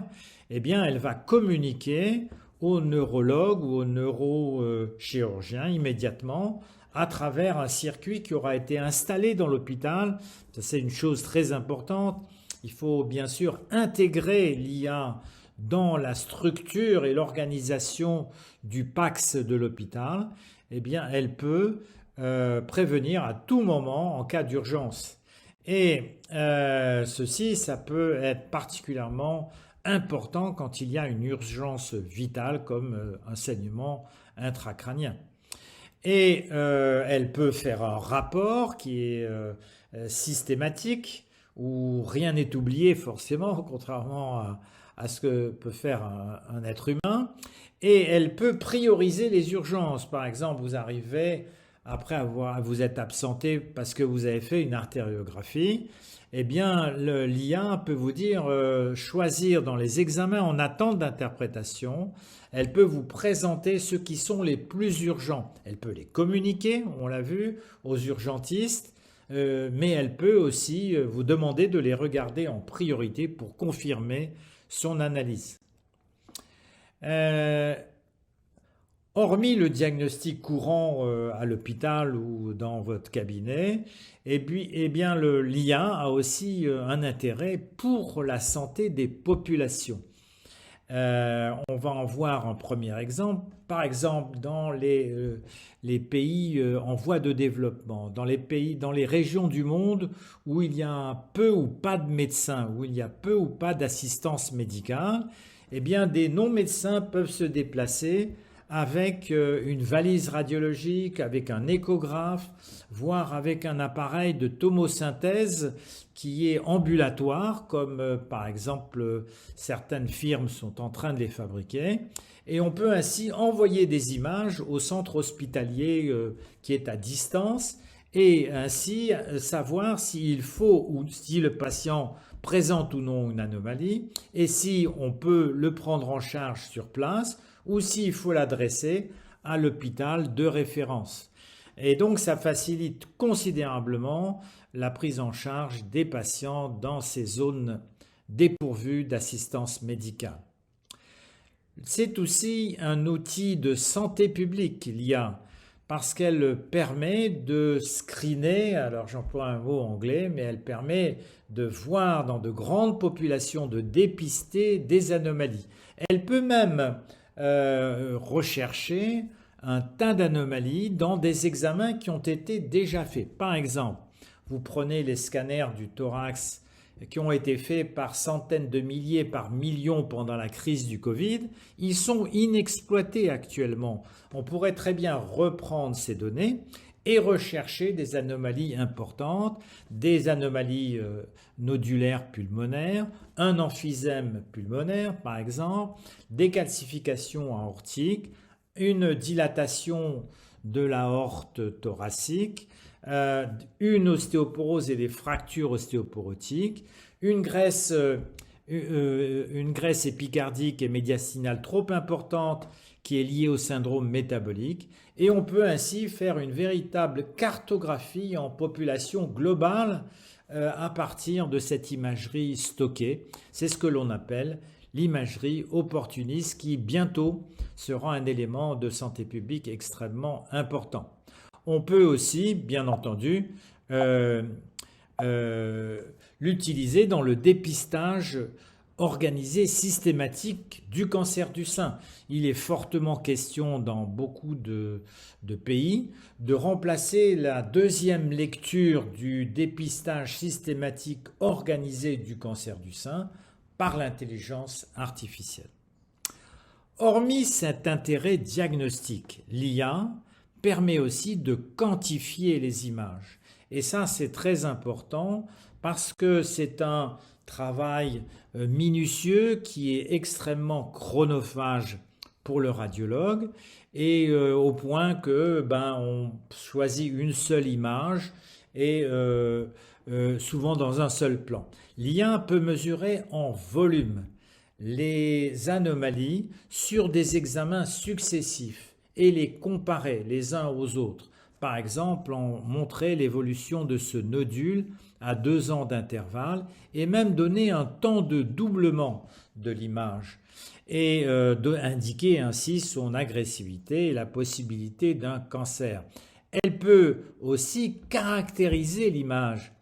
eh bien elle va communiquer au neurologue ou au neurochirurgien immédiatement à travers un circuit qui aura été installé dans l'hôpital. Ça, c'est une chose très importante. Il faut bien sûr intégrer l'IA dans la structure et l'organisation du PACS de l'hôpital. Eh bien, elle peut prévenir à tout moment en cas d'urgence. Et ça peut être particulièrement important quand il y a une urgence vitale comme un saignement intracrânien. Et elle peut faire un rapport qui est systématique, où rien n'est oublié forcément, contrairement à ce que peut faire un être humain. Et elle peut prioriser les urgences. Par exemple, vous arrivez après vous êtes absenté parce que vous avez fait une artériographie, eh bien l'IA peut vous dire choisir dans les examens en attente d'interprétation. Elle peut vous présenter ceux qui sont les plus urgents. Elle peut les communiquer, on l'a vu, aux urgentistes, mais elle peut aussi vous demander de les regarder en priorité pour confirmer son analyse. Hormis le diagnostic courant à l'hôpital ou dans votre cabinet, eh bien l'IA a aussi un intérêt pour la santé des populations. On va en voir un premier exemple. Par exemple, dans les pays en voie de développement, dans les régions du monde où il y a peu ou pas de médecins, où il y a peu ou pas d'assistance médicale, eh bien des non-médecins peuvent se déplacer avec une valise radiologique, avec un échographe, voire avec un appareil de tomosynthèse qui est ambulatoire, comme par exemple certaines firmes sont en train de les fabriquer. Et on peut ainsi envoyer des images au centre hospitalier qui est à distance et ainsi savoir s'il faut ou si le patient présente ou non une anomalie et si on peut le prendre en charge sur place ou s'il faut l'adresser à l'hôpital de référence. Et donc ça facilite considérablement la prise en charge des patients dans ces zones dépourvues d'assistance médicale. C'est aussi un outil de santé publique, l'IA, parce qu'elle permet de screener, alors j'emploie un mot anglais, mais elle permet de voir dans de grandes populations, de dépister des anomalies. Elle peut même rechercher un tas d'anomalies dans des examens qui ont été déjà faits. Par exemple, vous prenez les scanners du thorax qui ont été faits par centaines de milliers, par millions pendant la crise du Covid, ils sont inexploités actuellement. On pourrait très bien reprendre ces données et rechercher des anomalies importantes, des anomalies nodulaires pulmonaires, un emphysème pulmonaire par exemple, des calcifications aortiques, une dilatation de l'aorte thoracique, une ostéoporose et des fractures ostéoporotiques, une graisse épicardique et médiastinale trop importante qui est liée au syndrome métabolique, et on peut ainsi faire une véritable cartographie en population globale à partir de cette imagerie stockée. C'est ce que l'on appelle l'imagerie opportuniste qui bientôt sera un élément de santé publique extrêmement important. On peut aussi, bien entendu, l'utiliser dans le dépistage organisé systématique du cancer du sein. Il est fortement question dans beaucoup de pays de remplacer la deuxième lecture du dépistage systématique organisé du cancer du sein par l'intelligence artificielle. Hormis cet intérêt diagnostique, l'IA permet aussi de quantifier les images. Et ça, c'est très important parce que c'est un travail minutieux qui est extrêmement chronophage pour le radiologue et au point que on choisit une seule image et souvent dans un seul plan. L'IA peut mesurer en volume les anomalies sur des examens successifs et les comparer les uns aux autres. Par exemple, montrer l'évolution de ce nodule à 2 ans d'intervalle et même donner un temps de doublement de l'image et indiquer ainsi son agressivité et la possibilité d'un cancer. Elle peut aussi caractériser l'image.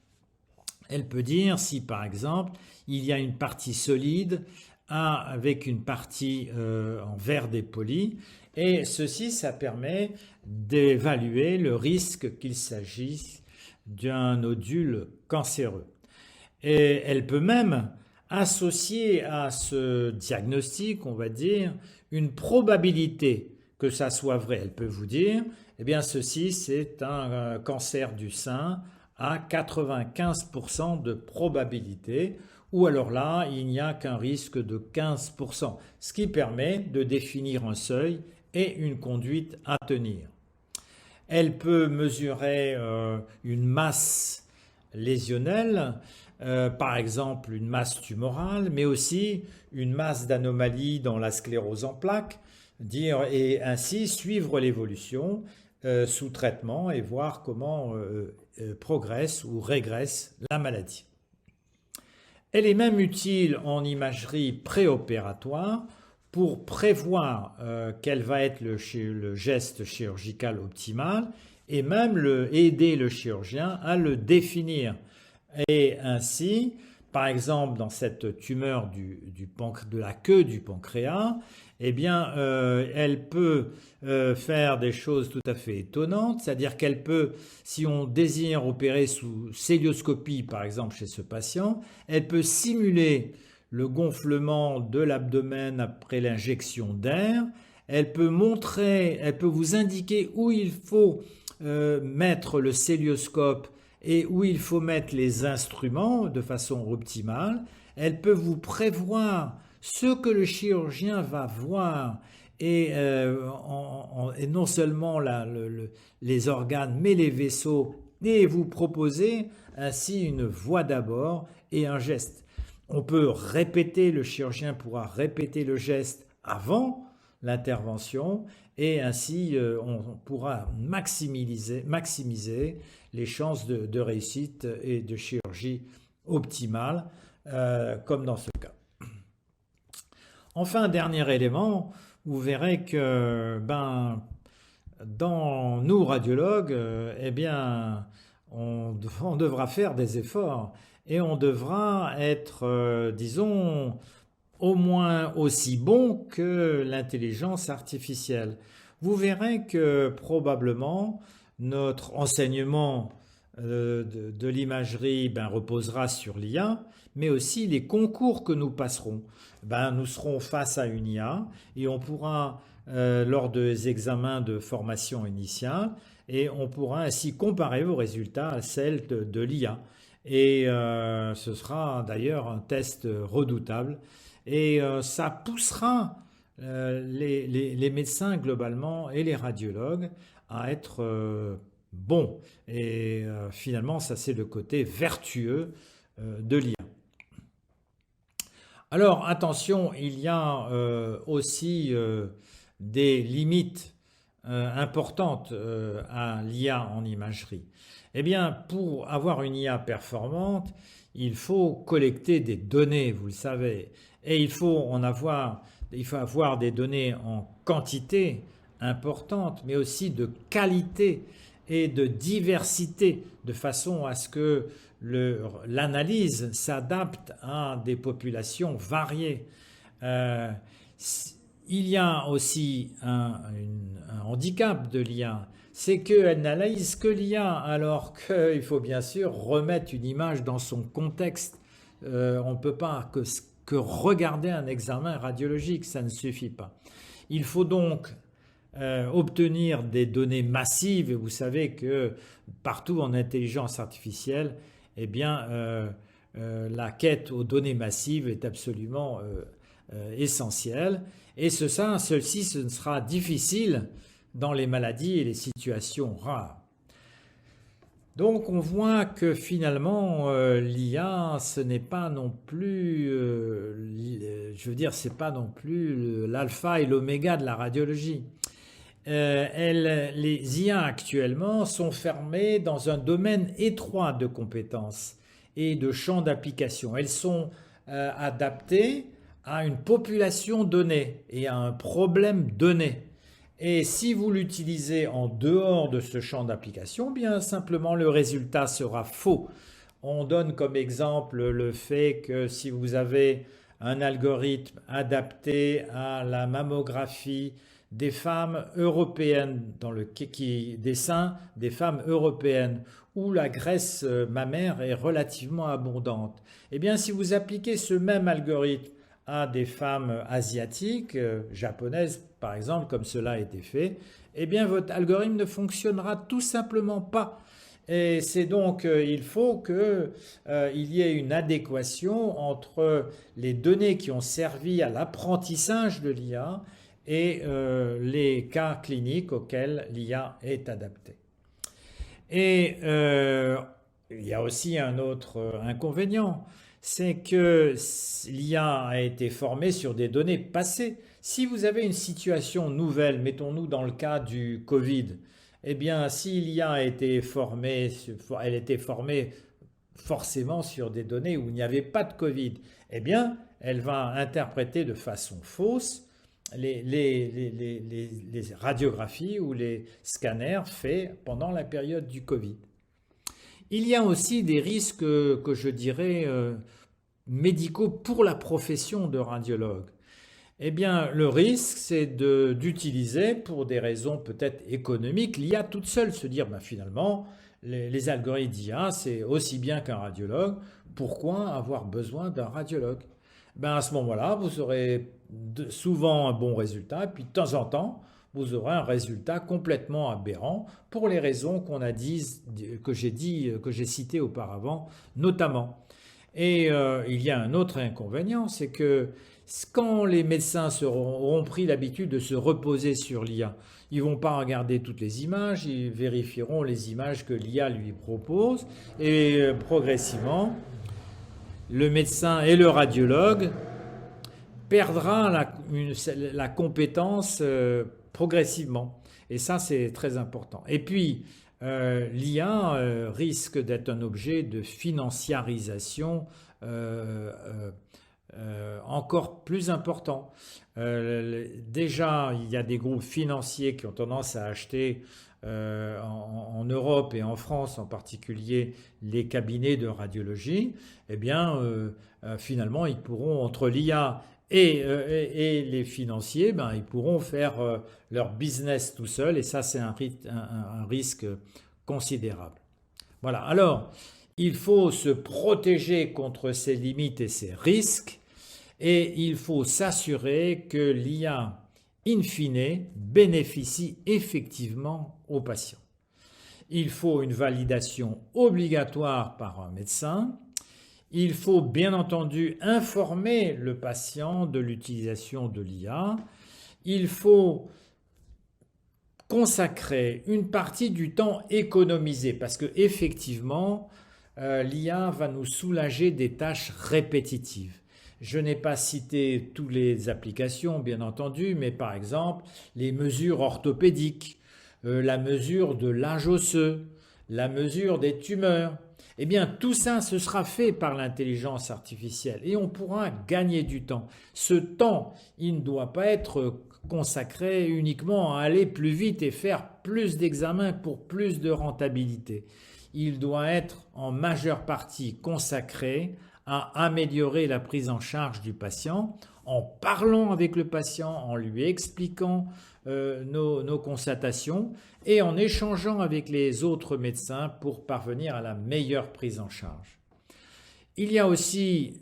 Elle peut dire si par exemple il y a une partie solide avec une partie en verre dépoli et ceci, ça permet d'évaluer le risque qu'il s'agisse d'un nodule cancéreux. Et elle peut même associer à ce diagnostic, on va dire, une probabilité que ça soit vrai. Elle peut vous dire, eh bien ceci c'est un cancer du sein à 95% de probabilité, ou alors là, il n'y a qu'un risque de 15%, ce qui permet de définir un seuil et une conduite à tenir. Elle peut mesurer une masse lésionnelle, par exemple une masse tumorale, mais aussi une masse d'anomalies dans la sclérose en plaques, et ainsi suivre l'évolution sous traitement et voir comment progresse ou régresse la maladie. Elle est même utile en imagerie préopératoire pour prévoir quel va être le geste chirurgical optimal et même aider le chirurgien à le définir. Et ainsi, par exemple, dans cette tumeur de la queue du pancréas, eh bien, elle peut faire des choses tout à fait étonnantes, c'est-à-dire qu'elle peut, si on désire opérer sous cœlioscopie, par exemple, chez ce patient, elle peut simuler le gonflement de l'abdomen après l'injection d'air, elle peut vous indiquer où il faut mettre le cœlioscope et où il faut mettre les instruments de façon optimale. Elle peut vous prévoir ce que le chirurgien va voir et non seulement les organes mais les vaisseaux, et vous proposer ainsi une voie d'abord et un geste. On peut le chirurgien pourra répéter le geste avant l'intervention et ainsi on pourra maximiser les chances de réussite et de chirurgie optimale comme dans ce cas. Enfin, dernier élément, vous verrez que dans nous radiologues, eh bien, on devra faire des efforts et on devra être, disons, au moins aussi bon que l'intelligence artificielle. Vous verrez que probablement notre enseignement de l'imagerie reposera sur l'IA, mais aussi les concours que nous passerons. Nous serons face à une IA et on pourra, lors des examens de formation initiale, et on pourra ainsi comparer vos résultats à celles de l'IA. Et ce sera d'ailleurs un test redoutable et ça poussera les médecins globalement et les radiologues à être bons. Et finalement, ça c'est le côté vertueux de l'IA. Alors attention, il y a aussi des limites importantes à l'IA en imagerie. Eh bien, pour avoir une IA performante, il faut collecter des données, vous le savez, et il faut avoir des données en quantité importante, mais aussi de qualité et de diversité, de façon à ce que l'analyse s'adapte à des populations variées. Il y a aussi un handicap de l'IA, c'est qu'elle n'analyse que l'IA, alors qu'il faut bien sûr remettre une image dans son contexte. On ne peut pas que regarder un examen radiologique, ça ne suffit pas. Il faut donc obtenir des données massives, et vous savez que partout en intelligence artificielle, eh bien, la quête aux données massives est absolument essentielle. Et ceci, ce sera difficile dans les maladies et les situations rares. Donc on voit que finalement l'IA, ce n'est pas non plus, c'est pas non plus l'alpha et l'oméga de la radiologie. Les IA actuellement sont fermées dans un domaine étroit de compétences et de champs d'application. Elles sont adaptées à une population donnée et à un problème donné. Et si vous l'utilisez en dehors de ce champ d'application, bien simplement le résultat sera faux. On donne comme exemple le fait que si vous avez un algorithme adapté à la mammographie des femmes européennes, des seins des femmes européennes, où la graisse mammaire est relativement abondante, eh bien si vous appliquez ce même algorithme à des femmes asiatiques, japonaises par exemple, comme cela a été fait, eh bien votre algorithme ne fonctionnera tout simplement pas. Et c'est donc, il faut qu'il y ait une adéquation entre les données qui ont servi à l'apprentissage de l'IA et les cas cliniques auxquels l'IA est adaptée. Et il y a aussi un autre inconvénient, c'est que l'IA a été formée sur des données passées. Si vous avez une situation nouvelle, mettons-nous dans le cas du Covid, eh bien, si l'IA a été formée, elle était formée forcément sur des données où il n'y avait pas de Covid, eh bien, elle va interpréter de façon fausse les radiographies ou les scanners faits pendant la période du Covid. Il y a aussi des risques que je dirais médicaux pour la profession de radiologue. Eh bien, le risque, c'est d'utiliser, pour des raisons peut-être économiques, l'IA toute seule, se dire, ben, finalement, les algorithmes d'IA, c'est aussi bien qu'un radiologue, pourquoi avoir besoin d'un radiologue? Ben, à ce moment-là, vous aurez souvent un bon résultat, et puis de temps en temps, vous aurez un résultat complètement aberrant pour les raisons que j'ai citées auparavant, notamment. Et il y a un autre inconvénient, c'est que quand les médecins auront pris l'habitude de se reposer sur l'IA, ils ne vont pas regarder toutes les images, ils vérifieront les images que l'IA lui propose, et progressivement, le médecin et le radiologue perdra la compétence progressivement. Et ça, c'est très important. Et puis, l'IA risque d'être un objet de financiarisation encore plus important. Déjà, il y a des groupes financiers qui ont tendance à acheter en Europe et en France en particulier les cabinets de radiologie. Eh bien, finalement, ils pourront, entre l'IA et les financiers, ben, ils pourront faire leur business tout seuls, et ça, c'est un risque considérable. Voilà, alors, il faut se protéger contre ces limites et ces risques, et il faut s'assurer que l'IA, in fine, bénéficie effectivement aux patients. Il faut une validation obligatoire par un médecin. Il faut bien entendu informer le patient de l'utilisation de l'IA. Il faut consacrer une partie du temps économisé parce que effectivement, l'IA va nous soulager des tâches répétitives. Je n'ai pas cité toutes les applications, bien entendu, mais par exemple, les mesures orthopédiques, la mesure de l'âge osseux, la mesure des tumeurs. Eh bien, tout ça, ce sera fait par l'intelligence artificielle et on pourra gagner du temps. Ce temps, il ne doit pas être consacré uniquement à aller plus vite et faire plus d'examens pour plus de rentabilité. Il doit être en majeure partie consacré à améliorer la prise en charge du patient en parlant avec le patient, en lui expliquant nos constatations et en échangeant avec les autres médecins pour parvenir à la meilleure prise en charge. Il y a aussi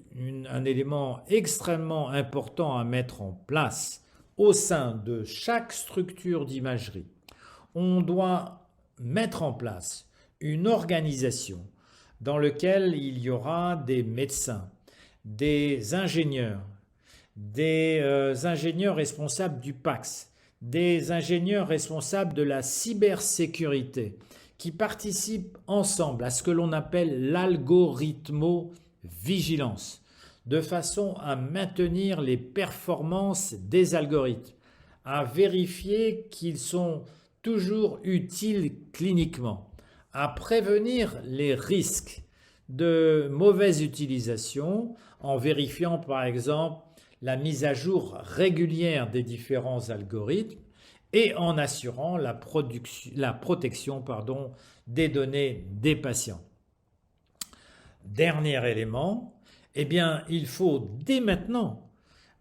un élément extrêmement important à mettre en place au sein de chaque structure d'imagerie. On doit mettre en place une organisation dans laquelle il y aura des médecins, des ingénieurs responsables du PACS, des ingénieurs responsables de la cybersécurité qui participent ensemble à ce que l'on appelle l'algorithmovigilance, de façon à maintenir les performances des algorithmes, à vérifier qu'ils sont toujours utiles cliniquement, à prévenir les risques de mauvaise utilisation en vérifiant par exemple la mise à jour régulière des différents algorithmes et en assurant la protection des données des patients. Dernier élément, eh bien, il faut dès maintenant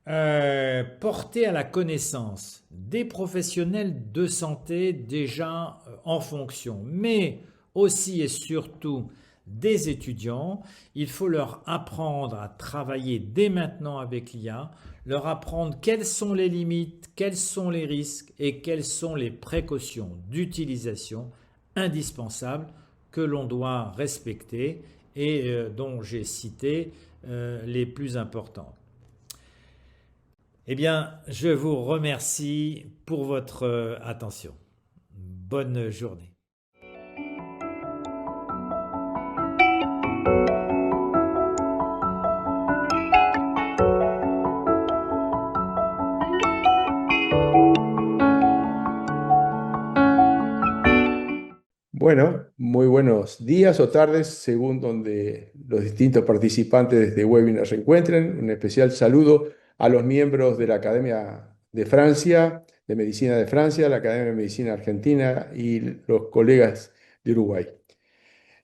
porter à la connaissance des professionnels de santé déjà en fonction, mais aussi et surtout des étudiants. Il faut leur apprendre à travailler dès maintenant avec l'IA, leur apprendre quelles sont les limites, quels sont les risques et quelles sont les précautions d'utilisation indispensables que l'on doit respecter et dont j'ai cité les plus importantes. Eh bien, je vous remercie pour votre attention. Bonne journée. Bueno, muy buenos días o tardes, según donde los distintos participantes de este webinar se encuentren. Un especial saludo a los miembros de la Academia de Francia, de Medicina de Francia, la Academia de Medicina Argentina y los colegas de Uruguay.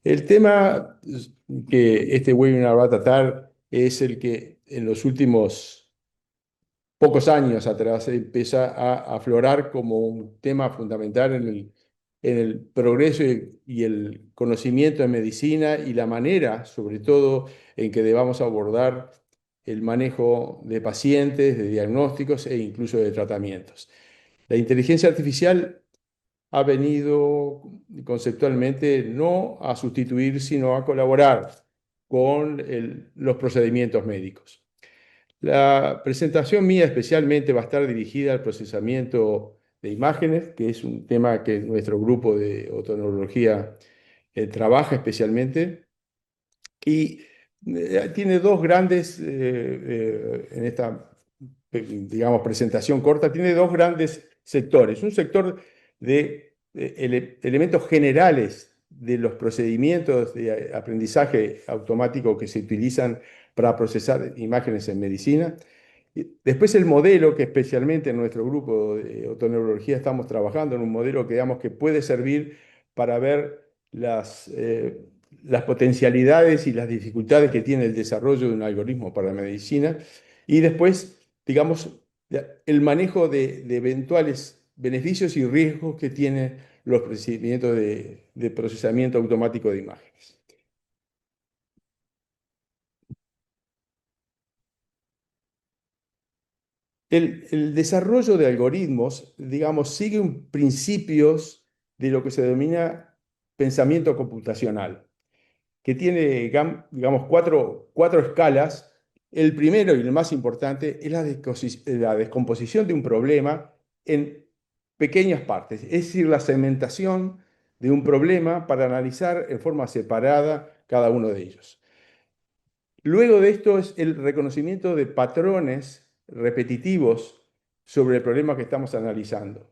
El tema que este webinar va a tratar es el que en los últimos pocos años atrás empieza a aflorar como un tema fundamental en el progreso y el conocimiento en medicina y la manera, sobre todo, en que debamos abordar el manejo de pacientes, de diagnósticos e incluso de tratamientos. La inteligencia artificial ha venido conceptualmente no a sustituir, sino a colaborar con los procedimientos médicos. La presentación mía especialmente va a estar dirigida al procesamiento de imágenes, que es un tema que nuestro grupo de otoneurología trabaja especialmente. Y tiene dos grandes, en esta, digamos, presentación corta, tiene dos grandes sectores. Un sector de elementos generales de los procedimientos de aprendizaje automático que se utilizan para procesar imágenes en medicina. Después el modelo que especialmente en nuestro grupo de otoneurología estamos trabajando, en un modelo que digamos que puede servir para ver las potencialidades y las dificultades que tiene el desarrollo de un algoritmo para la medicina. Y después, digamos, el manejo de eventuales beneficios y riesgos que tienen los procedimientos de procesamiento automático de imágenes. El desarrollo de algoritmos, digamos, sigue principios de lo que se denomina pensamiento computacional, que tiene, digamos, cuatro escalas. El primero y el más importante es la descomposición de un problema en pequeñas partes, es decir, la segmentación de un problema para analizar en forma separada cada uno de ellos. Luego de esto es el reconocimiento de patrones repetitivos sobre el problema que estamos analizando.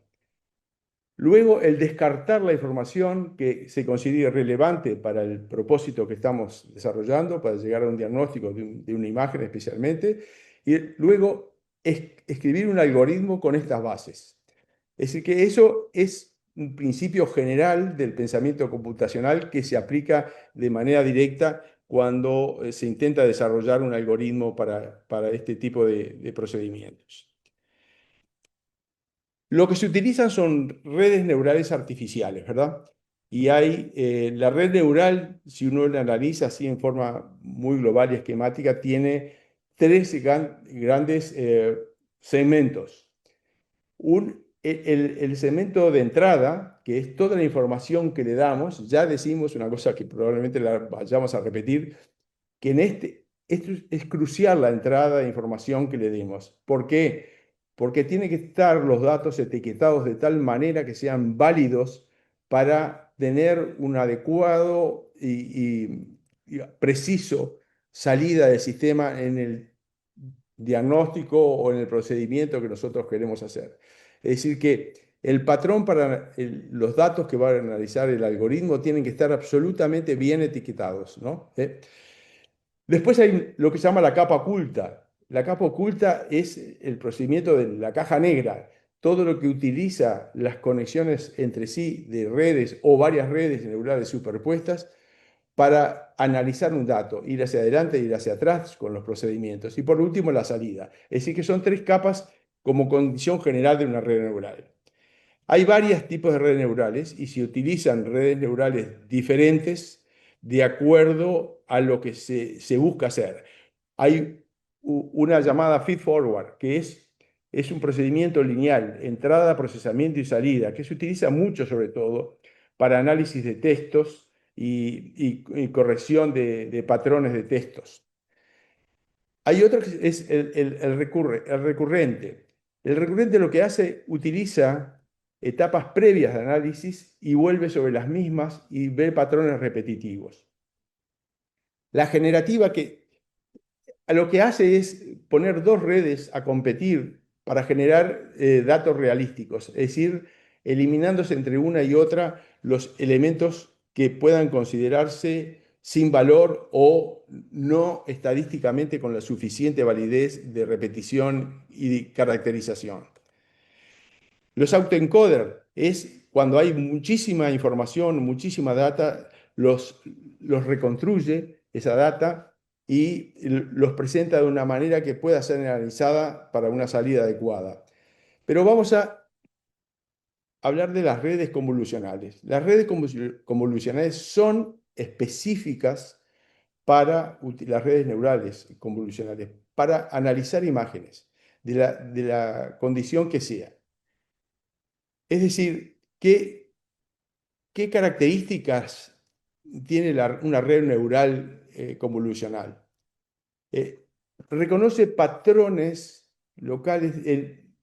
Luego, el descartar la información que se considere relevante para el propósito que estamos desarrollando, para llegar a un diagnóstico de una imagen especialmente. Y luego, escribir un algoritmo con estas bases. Es decir, que eso es un principio general del pensamiento computacional que se aplica de manera directa cuando se intenta desarrollar un algoritmo para este tipo de procedimientos. Lo que se utilizan son redes neurales artificiales, ¿verdad? Y hay la red neural, si uno la analiza así en forma muy global y esquemática, tiene tres grandes segmentos. El segmento de entrada, que es toda la información que le damos, ya decimos una cosa que probablemente la vayamos a repetir, que esto es crucial la entrada de información que le demos. ¿Por qué? Porque tienen que estar los datos etiquetados de tal manera que sean válidos para tener un adecuado y preciso salida del sistema en el diagnóstico o en el procedimiento que nosotros queremos hacer. Es decir, que el patrón para los datos que va a analizar el algoritmo tienen que estar absolutamente bien etiquetados, ¿no? Después hay lo que se llama la capa oculta. La capa oculta es el procedimiento de la caja negra, todo lo que utiliza las conexiones entre sí de redes o varias redes neurales superpuestas para analizar un dato, ir hacia adelante, ir hacia atrás con los procedimientos. Y por último, la salida. Es decir, que son tres capas como condición general de una red neural. Hay varios tipos de redes neurales y se utilizan redes neurales diferentes de acuerdo a lo que se busca hacer. Hay una llamada feed-forward, que es un procedimiento lineal, entrada, procesamiento y salida, que se utiliza mucho sobre todo para análisis de textos y corrección de patrones de textos. Hay otro que es el recurrente. El recurrente lo que hace, utiliza etapas previas de análisis y vuelve sobre las mismas y ve patrones repetitivos. La generativa lo que hace es poner dos redes a competir para generar datos realísticos, es decir, eliminándose entre una y otra los elementos que puedan considerarse sin valor o no estadísticamente con la suficiente validez de repetición y de caracterización. Los autoencoders es cuando hay muchísima información, muchísima data, los reconstruye esa data y los presenta de una manera que pueda ser analizada para una salida adecuada. Pero vamos a hablar de las redes convolucionales. Las redes convolucionales son específicas para las redes neurales convolucionales, para analizar imágenes de la condición que sea. Es decir, ¿qué características tiene una red neural convolucional? Reconoce patrones locales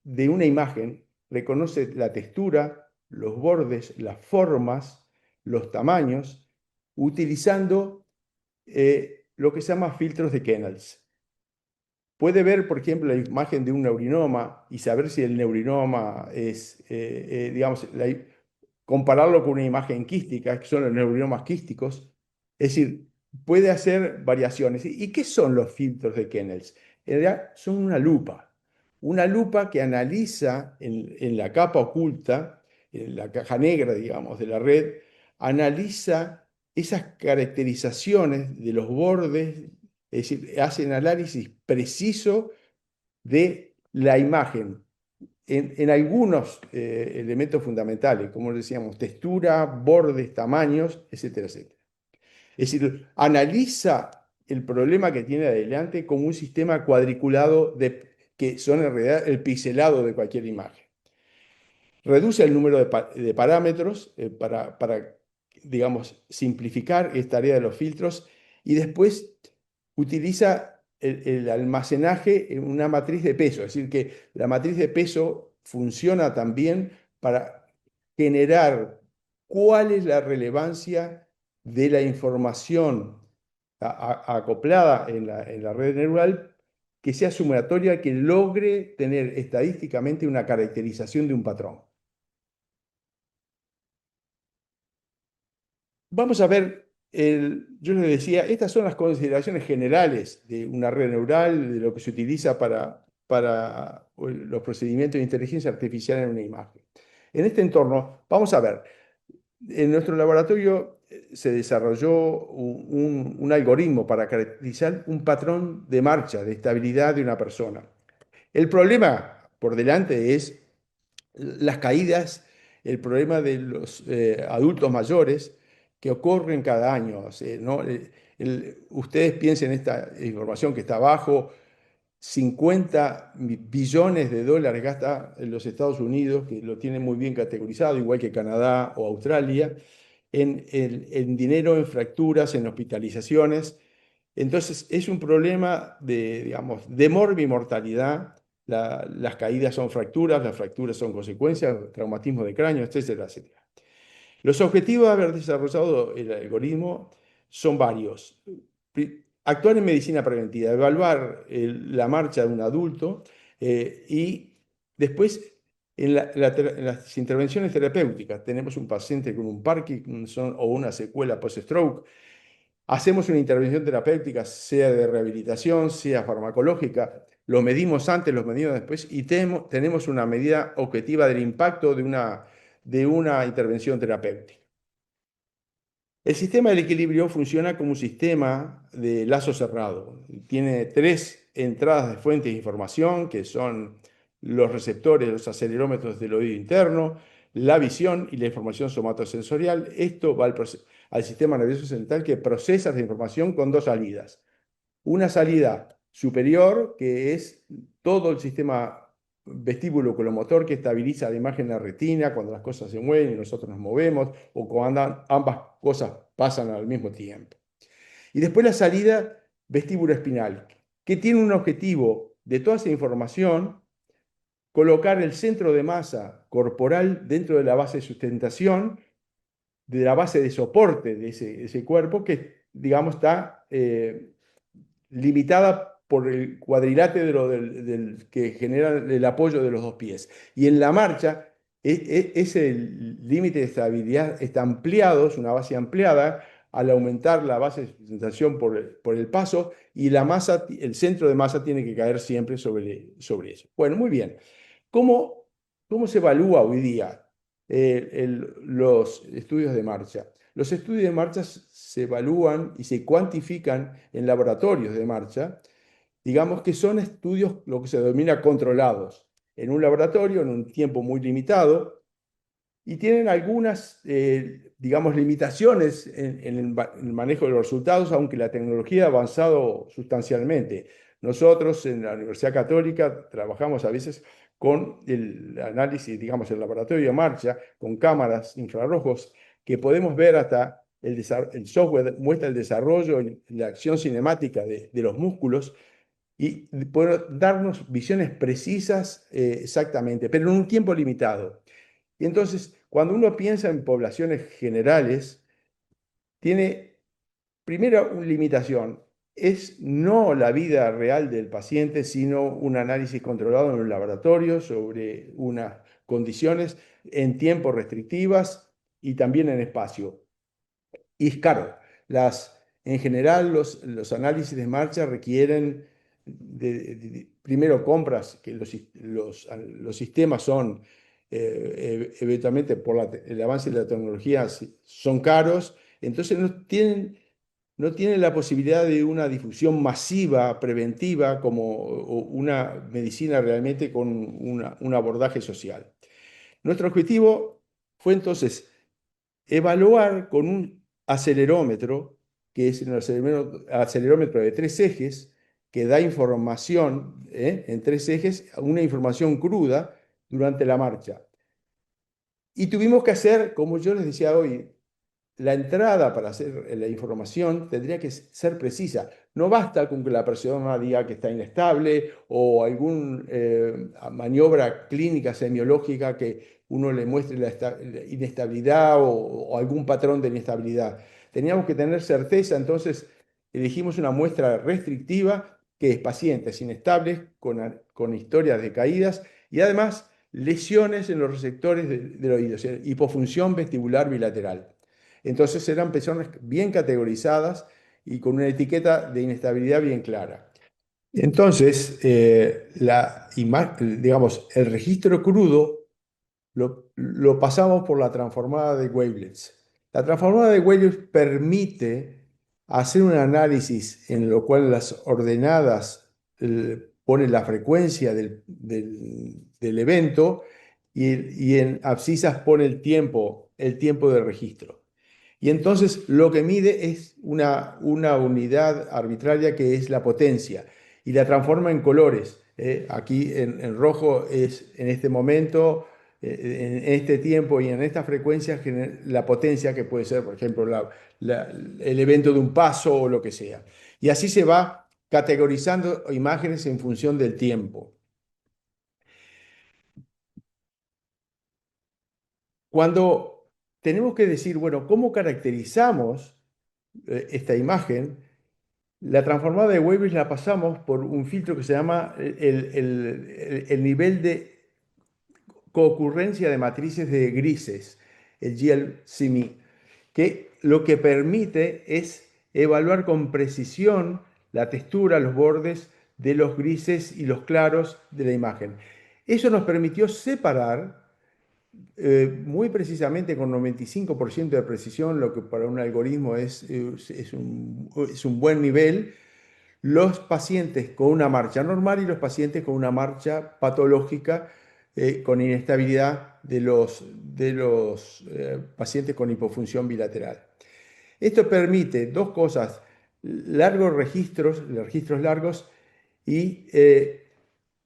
de una imagen, reconoce la textura, los bordes, las formas, los tamaños, utilizando lo que se llama filtros de Kennels. Puede ver, por ejemplo, la imagen de un neurinoma y saber si el neurinoma es, digamos, compararlo con una imagen quística, que son los neurinomas quísticos. Es decir, puede hacer variaciones. ¿Y qué son los filtros de Kennels? En realidad son una lupa que analiza en la capa oculta, en la caja negra, digamos, de la red, analiza esas caracterizaciones de los bordes, es decir, hace un análisis preciso de la imagen en algunos elementos fundamentales, como decíamos, textura, bordes, tamaños, etcétera, etcétera. Es decir, analiza el problema que tiene adelante como un sistema cuadriculado que son en realidad el pixelado de cualquier imagen. Reduce el número de parámetros para, digamos, simplificar esta tarea de los filtros y después utiliza el almacenaje en una matriz de peso, es decir, que la matriz de peso funciona también para generar cuál es la relevancia de la información acoplada en la red neural que sea sumatoria, que logre tener estadísticamente una caracterización de un patrón. Vamos a ver, yo les decía, estas son las consideraciones generales de una red neural, de lo que se utiliza para los procedimientos de inteligencia artificial en una imagen. En este entorno, vamos a ver, en nuestro laboratorio se desarrolló un algoritmo para caracterizar un patrón de marcha, de estabilidad de una persona. El problema por delante es las caídas, el problema de los adultos mayores que ocurren cada año. ¿no? Ustedes piensen en esta información que está abajo, 50 billones de dólares gasta en los Estados Unidos, que lo tienen muy bien categorizado, igual que Canadá o Australia, en dinero, en fracturas, en hospitalizaciones. Entonces, es un problema digamos, de morbimortalidad. Las caídas son fracturas, las fracturas son consecuencias, traumatismo de cráneo, etcétera, etcétera. Los objetivos de haber desarrollado el algoritmo son varios. Actuar en medicina preventiva, evaluar la marcha de un adulto y después en las intervenciones terapéuticas. Tenemos un paciente con un Parkinson o una secuela post-stroke. Hacemos una intervención terapéutica, sea de rehabilitación, sea farmacológica. Lo medimos antes, lo medimos después y tenemos una medida objetiva del impacto de una intervención terapéutica. El sistema del equilibrio funciona como un sistema de lazo cerrado. Tiene 3 entradas de fuentes de información, que son los receptores, los acelerómetros del oído interno, la visión y la información somatosensorial. Esto va al sistema nervioso central, que procesa esa información con 2 salidas. Una salida superior, que es todo el sistema vestíbulo oculomotor que estabiliza la imagen en la retina cuando las cosas se mueven y nosotros nos movemos o cuando ambas cosas pasan al mismo tiempo. Y después la salida vestíbulo espinal, que tiene un objetivo de toda esa información, colocar el centro de masa corporal dentro de la base de sustentación, de la base de soporte de ese cuerpo que, digamos, está limitada por el cuadrilátero que genera el apoyo de los dos pies. Y en la marcha, ese límite de estabilidad está ampliado, es una base ampliada, al aumentar la base de sustentación por el paso, y la masa, el centro de masa tiene que caer siempre sobre eso. Bueno, muy bien. ¿Cómo se evalúa hoy día los estudios de marcha? Los estudios de marcha se evalúan y se cuantifican en laboratorios de marcha. Digamos que son estudios lo que se denomina controlados, en un laboratorio, en un tiempo muy limitado, y tienen algunas, digamos, limitaciones en el manejo de los resultados, aunque la tecnología ha avanzado sustancialmente. Nosotros en la Universidad Católica trabajamos a veces con el análisis, digamos, el laboratorio de marcha, con cámaras infrarrojos, que podemos ver hasta el software muestra el desarrollo y la acción cinemática de los músculos, y poder darnos visiones precisas exactamente, pero en un tiempo limitado. Y entonces, cuando uno piensa en poblaciones generales, tiene primero una limitación. Es no la vida real del paciente, sino un análisis controlado en un laboratorio sobre unas condiciones en tiempos restrictivas y también en espacio. Y claro, en general los análisis de marcha requieren primero compras, que los sistemas son eventualmente por el avance de la tecnología son caros, entonces no tienen la posibilidad de una difusión masiva, preventiva, como una medicina realmente con un abordaje social. Nuestro objetivo fue entonces evaluar con un acelerómetro, que es un acelerómetro de 3 ejes, que da información en 3 ejes, una información cruda durante la marcha. Y tuvimos que hacer, como yo les decía hoy, la entrada para hacer la información tendría que ser precisa. No basta con que la persona diga que está inestable o alguna maniobra clínica semiológica que uno le muestre la inestabilidad o algún patrón de inestabilidad. Teníamos que tener certeza, entonces elegimos una muestra restrictiva que es pacientes inestables con historias de caídas y además lesiones en los receptores del oído, o sea, hipofunción vestibular bilateral. Entonces eran personas bien categorizadas y con una etiqueta de inestabilidad bien clara. Entonces, digamos, el registro crudo lo pasamos por la transformada de wavelets. La transformada de wavelets permite hacer un análisis en lo cual las ordenadas ponen la frecuencia del evento y en abscisas pone el tiempo de registro. Y entonces lo que mide es una unidad arbitraria que es la potencia y la transforma en colores. Aquí en rojo es en este momento, en este tiempo y en esta frecuencia la potencia que puede ser, por ejemplo, el evento de un paso o lo que sea. Y así se va categorizando imágenes en función del tiempo. Cuando tenemos que decir, bueno, ¿cómo caracterizamos esta imagen? La transformada de Wavelets la pasamos por un filtro que se llama el nivel de concurrencia de matrices de grises, el GLCMI, que lo que permite es evaluar con precisión la textura, los bordes de los grises y los claros de la imagen. Eso nos permitió separar muy precisamente con 95% de precisión, lo que para un algoritmo es un buen nivel, los pacientes con una marcha normal y los pacientes con una marcha patológica con inestabilidad de los pacientes con hipofunción bilateral. Esto permite dos cosas: largos registros largos y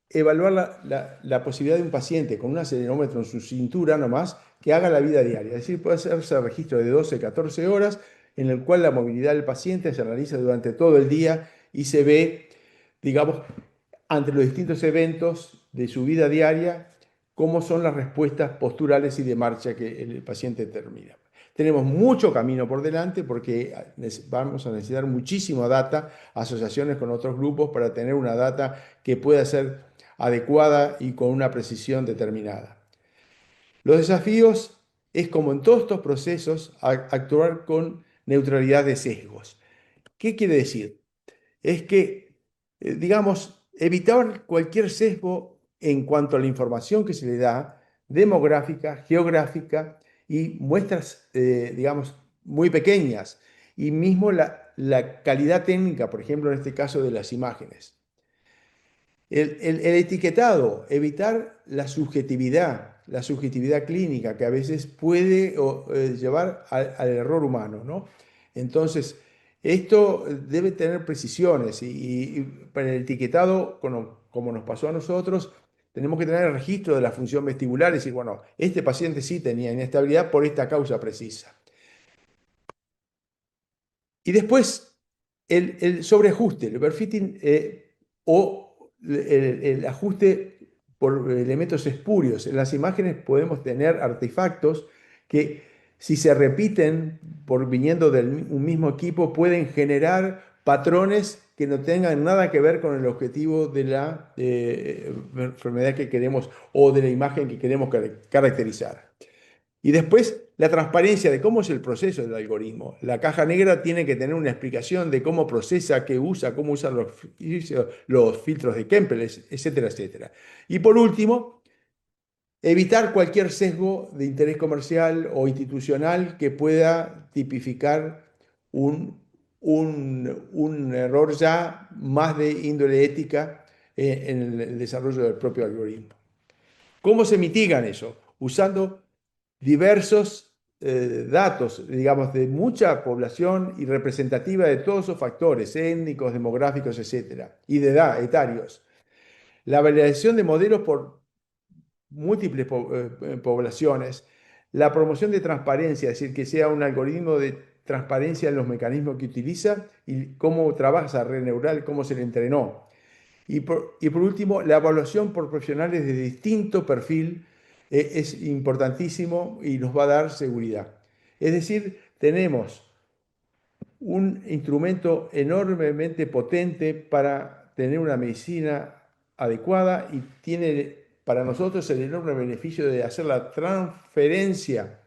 evaluar la posibilidad de un paciente con un acelerómetro en su cintura nomás que haga la vida diaria. Es decir, puede hacerse registro de 12, 14 horas en el cual la movilidad del paciente se analiza durante todo el día y se ve, digamos, ante los distintos eventos de su vida diaria, cómo son las respuestas posturales y de marcha que el paciente Tenemos mucho camino por delante porque vamos a necesitar muchísima data, asociaciones con otros grupos para tener una data que pueda ser adecuada y con una precisión determinada. Los desafíos es, como en todos estos procesos, actuar con neutralidad de sesgos. ¿Qué quiere decir? Es que, digamos, evitar cualquier sesgo en cuanto a la información que se le da, demográfica, geográfica y muestras, digamos, muy pequeñas, y mismo la calidad técnica, por ejemplo, en este caso de las imágenes. El etiquetado, evitar la subjetividad clínica que a veces puede llevar al error humano, ¿no? Entonces, esto debe tener precisiones y para el etiquetado, como nos pasó a nosotros, tenemos que tener el registro de la función vestibular y decir, bueno, este paciente sí tenía inestabilidad por esta causa precisa. Y después, el sobreajuste, el overfitting o el ajuste por elementos espurios. En las imágenes podemos tener artefactos que, si se repiten viniendo de un mismo equipo, pueden generar patrones que no tengan nada que ver con el objetivo de la enfermedad que queremos o de la imagen que queremos caracterizar. Y después, la transparencia de cómo es el proceso del algoritmo. La caja negra tiene que tener una explicación de cómo procesa, qué usa, cómo usa los filtros de Kempel, etcétera, etcétera. Y por último, evitar cualquier sesgo de interés comercial o institucional que pueda tipificar un error ya más de índole ética en el desarrollo del propio algoritmo. ¿Cómo se mitigan eso? Usando diversos datos, digamos, de mucha población y representativa de todos esos factores, étnicos, demográficos, etcétera, y de edad, etarios. La validación de modelos por múltiples poblaciones, la promoción de transparencia, es decir, que sea un algoritmo de transparencia en los mecanismos que utiliza y cómo trabaja esa red neural, cómo se le entrenó. Y por último, la evaluación por profesionales de distinto perfil es importantísimo y nos va a dar seguridad. Es decir, tenemos un instrumento enormemente potente para tener una medicina adecuada y tiene para nosotros el enorme beneficio de hacer la transferencia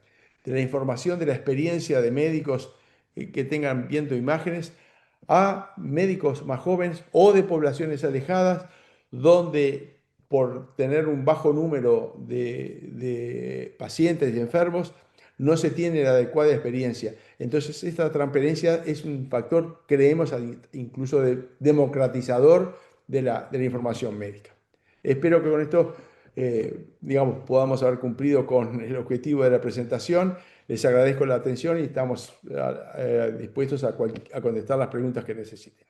de la información de la experiencia de médicos que tengan viendo imágenes a médicos más jóvenes o de poblaciones alejadas, donde por tener un bajo número de pacientes y enfermos, no se tiene la adecuada experiencia. Entonces, esta transparencia es un factor, creemos, incluso democratizador de la información médica. Espero que con esto, digamos, podamos haber cumplido con el objetivo de la presentación. Les agradezco la atención y estamos dispuestos a contestar las preguntas que necesiten.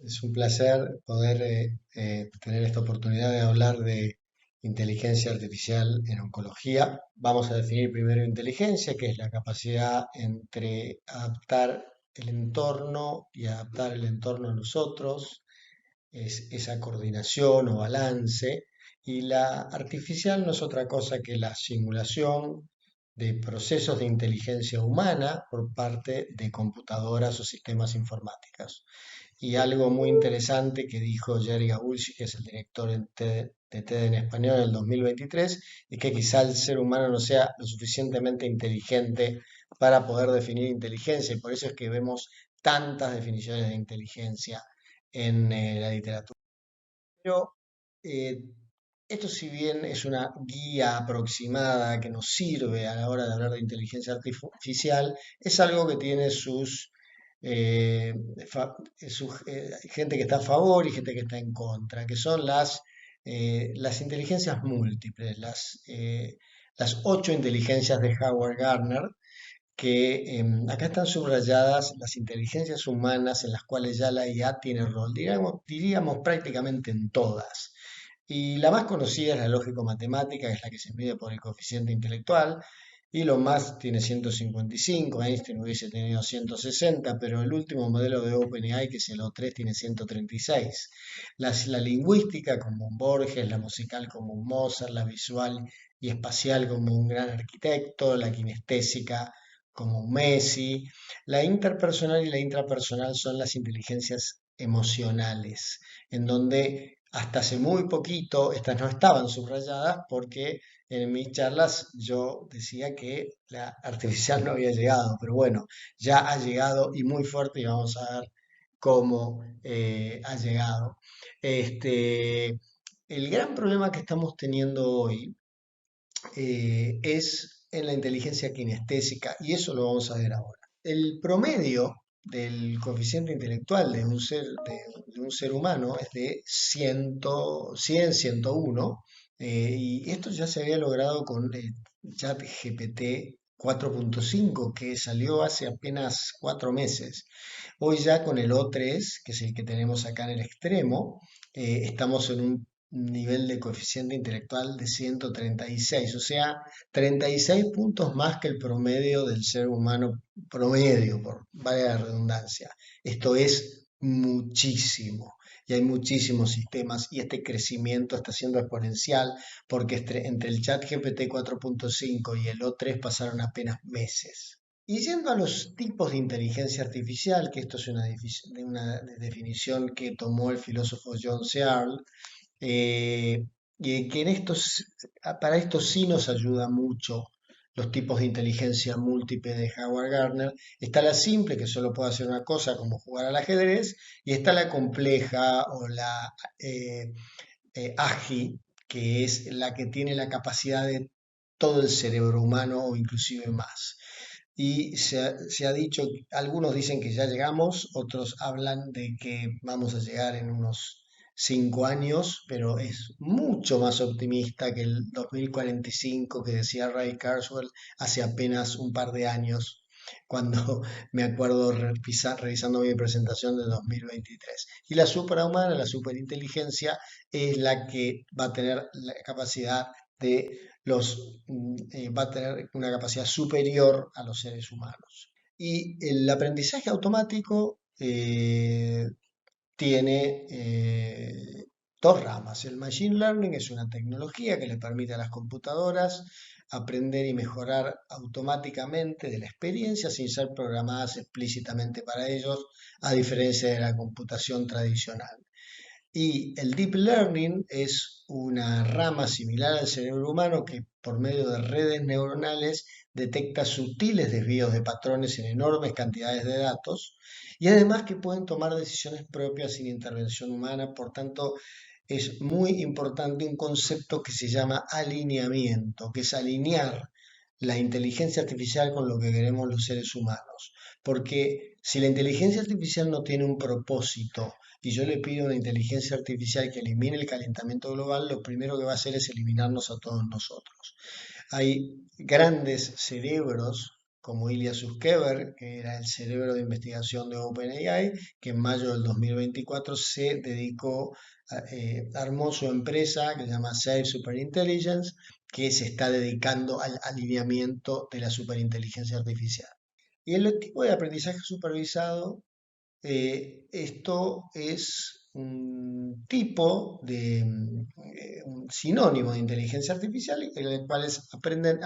Es un placer poder tener esta oportunidad de hablar de inteligencia artificial en oncología. Vamos a definir primero inteligencia, que es la capacidad entre adaptar el entorno y adaptar el entorno a nosotros, es esa coordinación o balance, y la artificial no es otra cosa que la simulación de procesos de inteligencia humana por parte de computadoras o sistemas informáticos. Y algo muy interesante que dijo Jerry Gabulsi, que es el director de TED en español en el 2023, es que quizá el ser humano no sea lo suficientemente inteligente para poder definir inteligencia, y por eso es que vemos tantas definiciones de inteligencia en la literatura. Pero esto, si bien es una guía aproximada que nos sirve a la hora de hablar de inteligencia artificial, es algo que tiene eh, gente que está a favor y gente que está en contra, que son las inteligencias múltiples, las 8 inteligencias de Howard Gardner, que acá están subrayadas las inteligencias humanas en las cuales ya la IA tiene rol, diríamos prácticamente en todas. Y la más conocida es la lógico-matemática, que es la que se mide por el coeficiente intelectual, Elon Musk tiene 155, Einstein hubiese tenido 160, pero el último modelo de OpenAI, que es el O3, tiene 136. La lingüística como un Borges, la musical como un Mozart, la visual y espacial como un gran arquitecto, la kinestésica como un Messi. La interpersonal y la intrapersonal son las inteligencias emocionales, en donde hasta hace muy poquito estas no estaban subrayadas porque en mis charlas yo decía que la artificial no había llegado, pero bueno, ya ha llegado y muy fuerte y vamos a ver cómo ha llegado. El gran problema que estamos teniendo hoy es en la inteligencia kinestésica y eso lo vamos a ver ahora. El promedio del coeficiente intelectual de un ser humano es de 100, 101, y esto ya se había logrado con ChatGPT 4.5 que salió hace apenas 4 meses. Hoy ya con el O3, que es el que tenemos acá en el extremo, estamos en un nivel de coeficiente intelectual de 136, o sea, 36 puntos más que el promedio del ser humano promedio, por vaya la redundancia. Esto es muchísimo. Y hay muchísimos sistemas y este crecimiento está siendo exponencial porque entre el ChatGPT 4.5 y el O3 pasaron apenas meses. Y yendo a los tipos de inteligencia artificial, que esto es una definición que tomó el filósofo John Searle, y que para esto sí nos ayuda mucho los tipos de inteligencia múltiple de Howard Gardner. Está la simple, que solo puede hacer una cosa, como jugar al ajedrez, y está la compleja o la AGI, que es la que tiene la capacidad de todo el cerebro humano o inclusive más. Y se ha dicho, algunos dicen que ya llegamos, otros hablan de que vamos a llegar en unos 5 años, pero es mucho más optimista que el 2045 que decía Ray Kurzweil hace apenas un par de años, cuando me acuerdo revisando mi presentación de 2023. Y la suprahumana, la superinteligencia, es la que va a tener la capacidad va a tener una capacidad superior a los seres humanos. Y el aprendizaje automático tiene dos ramas. El Machine Learning es una tecnología que le permite a las computadoras aprender y mejorar automáticamente de la experiencia sin ser programadas explícitamente para ellos, a diferencia de la computación tradicional. Y el Deep Learning es una rama similar al cerebro humano que por medio de redes neuronales detecta sutiles desvíos de patrones en enormes cantidades de datos y además que pueden tomar decisiones propias sin intervención humana. Por tanto, es muy importante un concepto que se llama alineamiento, que es alinear la inteligencia artificial con lo que queremos los seres humanos. Porque si la inteligencia artificial no tiene un propósito, y yo le pido a una inteligencia artificial que elimine el calentamiento global, lo primero que va a hacer es eliminarnos a todos nosotros. Hay grandes cerebros como Ilya Sutskever, que era el cerebro de investigación de OpenAI, que en mayo del 2024 se dedicó, armó su empresa que se llama Safe Superintelligence, que se está dedicando al alineamiento de la superinteligencia artificial. Y el tipo de aprendizaje supervisado, esto es un tipo de un sinónimo de inteligencia artificial en el cual aprenden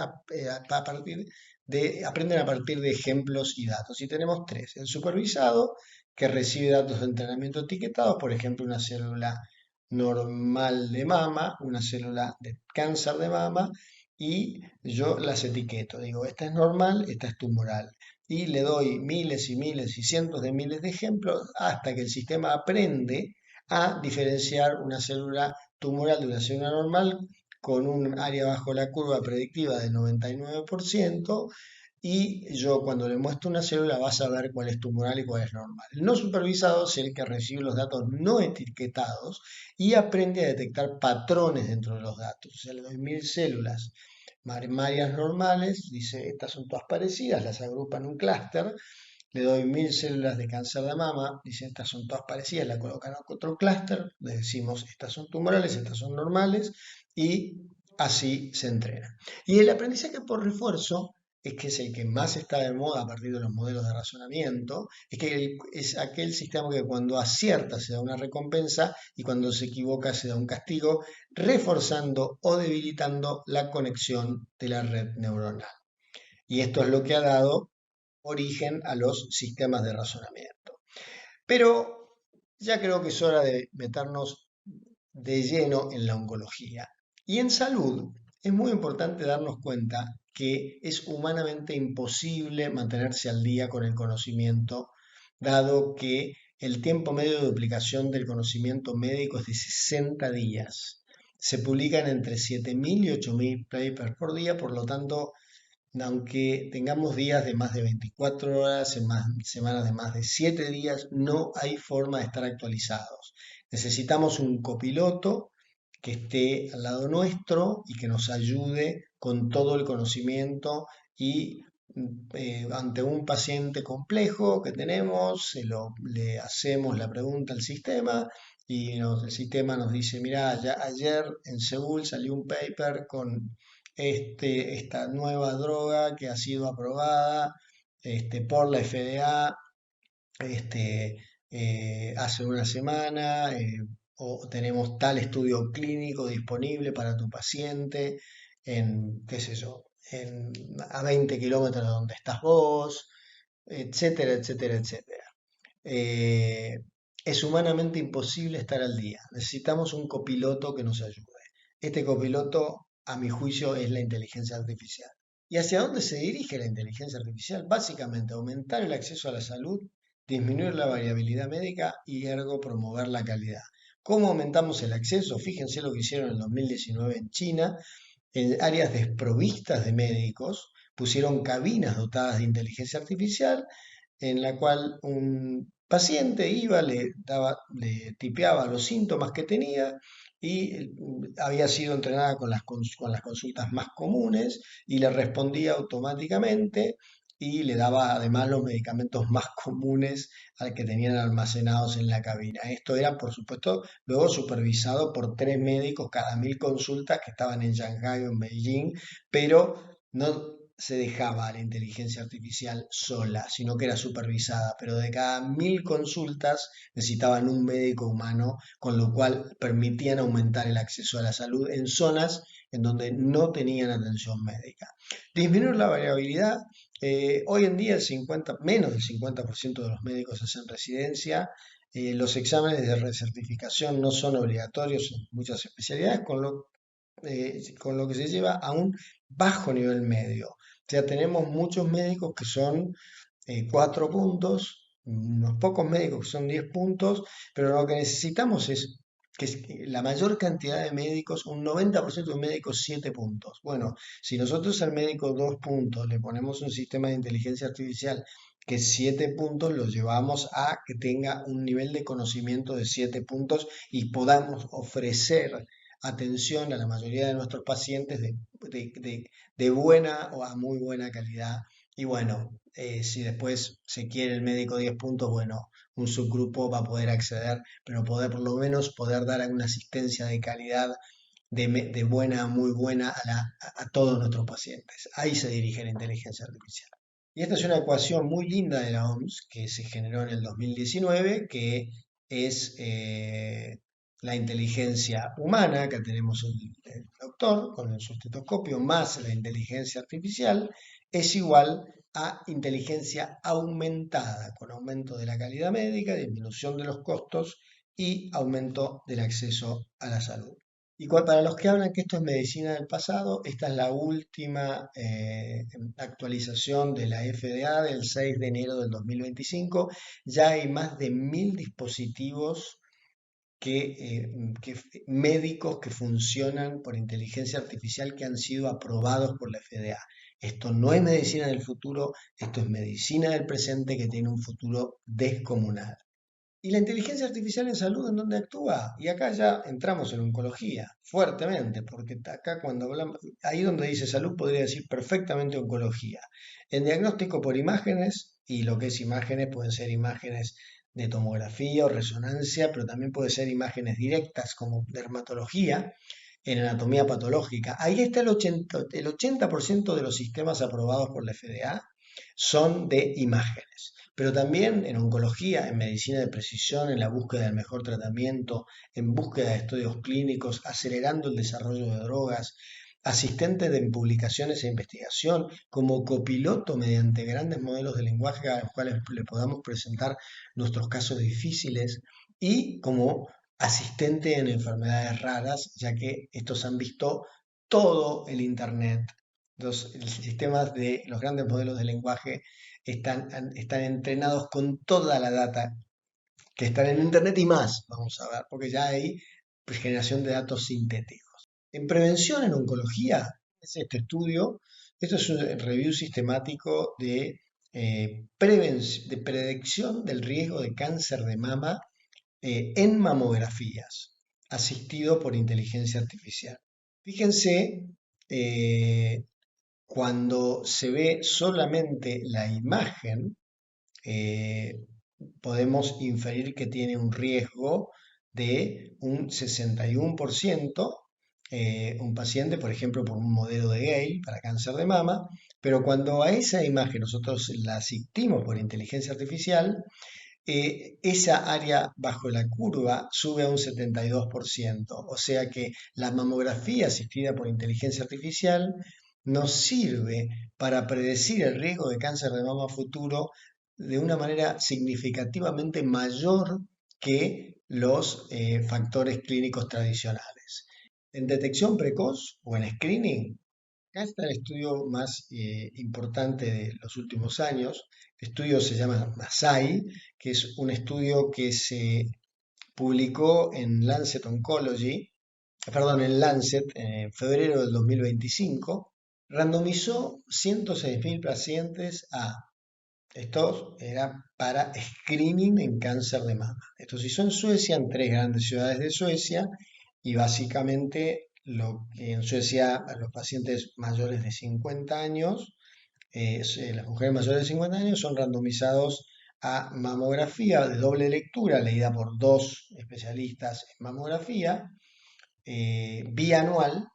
aprenden a partir de ejemplos y datos. Y tenemos tres. El supervisado, que recibe datos de entrenamiento etiquetados, por ejemplo, una célula normal de mama, una célula de cáncer de mama, y yo las etiqueto. Digo, esta es normal, esta es tumoral. Y le doy miles y miles y cientos de miles de ejemplos hasta que el sistema aprende a diferenciar una célula tumoral de una célula normal con un área bajo la curva predictiva del 99%, y yo cuando le muestro una célula va a saber cuál es tumoral y cuál es normal. El no supervisado es el que recibe los datos no etiquetados y aprende a detectar patrones dentro de los datos. O sea, le doy 1000 células marias normales, dice, estas son todas parecidas, las agrupa en un clúster. Le doy 1000 células de cáncer de mama, dice, estas son todas parecidas, la colocan en otro clúster, le decimos, estas son tumorales, estas son normales, y así se entrena. Y el aprendizaje por refuerzo es que es el que más está de moda a partir de los modelos de razonamiento, es que es aquel sistema que cuando acierta se da una recompensa y cuando se equivoca se da un castigo, reforzando o debilitando la conexión de la red neuronal. Y esto es lo que ha dado origen a los sistemas de razonamiento. Pero ya creo que es hora de meternos de lleno en la oncología. Y en salud es muy importante darnos cuenta que es humanamente imposible mantenerse al día con el conocimiento, dado que el tiempo medio de duplicación del conocimiento médico es de 60 días. Se publican entre 7.000 y 8.000 papers por día, por lo tanto, aunque tengamos días de más de 24 horas, semanas de más de 7 días, no hay forma de estar actualizados. Necesitamos un copiloto que esté al lado nuestro y que nos ayude con todo el conocimiento y ante un paciente complejo que tenemos, le hacemos la pregunta al sistema y el sistema nos dice, mira, ya ayer en Seúl salió un paper con esta nueva droga que ha sido aprobada por la FDA hace una semana, o tenemos tal estudio clínico disponible para tu paciente en, qué sé yo, a 20 kilómetros de donde estás vos, etcétera, etcétera, etcétera. Eh, es humanamente imposible estar al día. Necesitamos un copiloto que nos ayude. Este copiloto, a mi juicio, es la inteligencia artificial. ¿Y hacia dónde se dirige la inteligencia artificial? Básicamente, aumentar el acceso a la salud, disminuir la variabilidad médica y ergo promover la calidad. ¿Cómo aumentamos el acceso? Fíjense lo que hicieron en el 2019 en China. En áreas desprovistas de médicos pusieron cabinas dotadas de inteligencia artificial en la cual un paciente iba, le tipeaba los síntomas que tenía y había sido entrenada con las consultas más comunes y le respondía automáticamente y le daba además los medicamentos más comunes al que tenían almacenados en la cabina. Esto era, por supuesto, luego supervisado por 3 médicos cada 1.000 consultas que estaban en Shanghái o en Beijing, pero no se dejaba a la inteligencia artificial sola, sino que era supervisada, pero de cada 1.000 consultas necesitaban un médico humano, con lo cual permitían aumentar el acceso a la salud en zonas en donde no tenían atención médica. Disminuir la variabilidad. Hoy en día menos del 50% de los médicos hacen residencia. Los exámenes de recertificación no son obligatorios en muchas especialidades, con lo que se lleva a un bajo nivel medio. O sea, tenemos muchos médicos que son 4 puntos, unos pocos médicos que son 10 puntos, pero lo que necesitamos es que la mayor cantidad de médicos, un 90% de médicos 7 puntos. Bueno, si nosotros al médico 2 puntos le ponemos un sistema de inteligencia artificial que 7 puntos, lo llevamos a que tenga un nivel de conocimiento de 7 puntos y podamos ofrecer atención a la mayoría de nuestros pacientes de buena o a muy buena calidad. Y bueno, si después se quiere el médico 10 puntos, bueno, un subgrupo va a poder acceder, pero por lo menos poder dar una asistencia de calidad de buena a muy buena a todos nuestros pacientes. Ahí se dirige la inteligencia artificial. Y esta es una ecuación muy linda de la OMS que se generó en el 2019, que es la inteligencia humana. Acá tenemos el doctor con su estetoscopio más la inteligencia artificial, es igual a inteligencia aumentada, con aumento de la calidad médica, disminución de los costos y aumento del acceso a la salud. Y para los que hablan que esto es medicina del pasado, esta es la última actualización de la FDA del 6 de enero del 2025. Ya hay más de 1.000 dispositivos médicos que funcionan por inteligencia artificial que han sido aprobados por la FDA. Esto no es medicina del futuro, esto es medicina del presente que tiene un futuro descomunal. ¿Y la inteligencia artificial en salud en dónde actúa? Y acá ya entramos en oncología, fuertemente, porque acá cuando hablamos, ahí donde dice salud podría decir perfectamente oncología. En diagnóstico por imágenes, y lo que es imágenes pueden ser imágenes de tomografía o resonancia, pero también puede ser imágenes directas como dermatología. en anatomía patológica. Ahí está el 80% de los sistemas aprobados por la FDA son de imágenes. Pero también en oncología, en medicina de precisión, en la búsqueda del mejor tratamiento, en búsqueda de estudios clínicos, acelerando el desarrollo de drogas, asistente de publicaciones e investigación, como copiloto mediante grandes modelos de lenguaje a los cuales le podamos presentar nuestros casos difíciles, y como asistente en enfermedades raras, ya que estos han visto todo el Internet. Los sistemas de los grandes modelos de lenguaje están entrenados con toda la data que están en Internet y más, vamos a ver, porque ya hay generación de datos sintéticos. En prevención en oncología, es este estudio, esto es un review sistemático de predicción del riesgo de cáncer de mama en mamografías, asistido por inteligencia artificial. Fíjense, cuando se ve solamente la imagen, podemos inferir que tiene un riesgo de un 61%, un paciente, por ejemplo, por un modelo de Gale para cáncer de mama, pero cuando a esa imagen nosotros la asistimos por inteligencia artificial, esa área bajo la curva sube a un 72%, o sea que la mamografía asistida por inteligencia artificial nos sirve para predecir el riesgo de cáncer de mama futuro de una manera significativamente mayor que los factores clínicos tradicionales. En detección precoz o en screening, acá está el estudio más importante de los últimos años. El estudio se llama MASAI, que es un estudio que se publicó en Lancet Oncology, en Lancet en febrero del 2025. Randomizó 106.000 pacientes a, esto era para screening en cáncer de mama. Esto se hizo en Suecia, en 3 grandes ciudades de Suecia, y básicamente lo que en Suecia a los pacientes mayores de 50 años, las mujeres mayores de 50 años son randomizados a mamografía de doble lectura, leída por 2 especialistas en mamografía, bianual,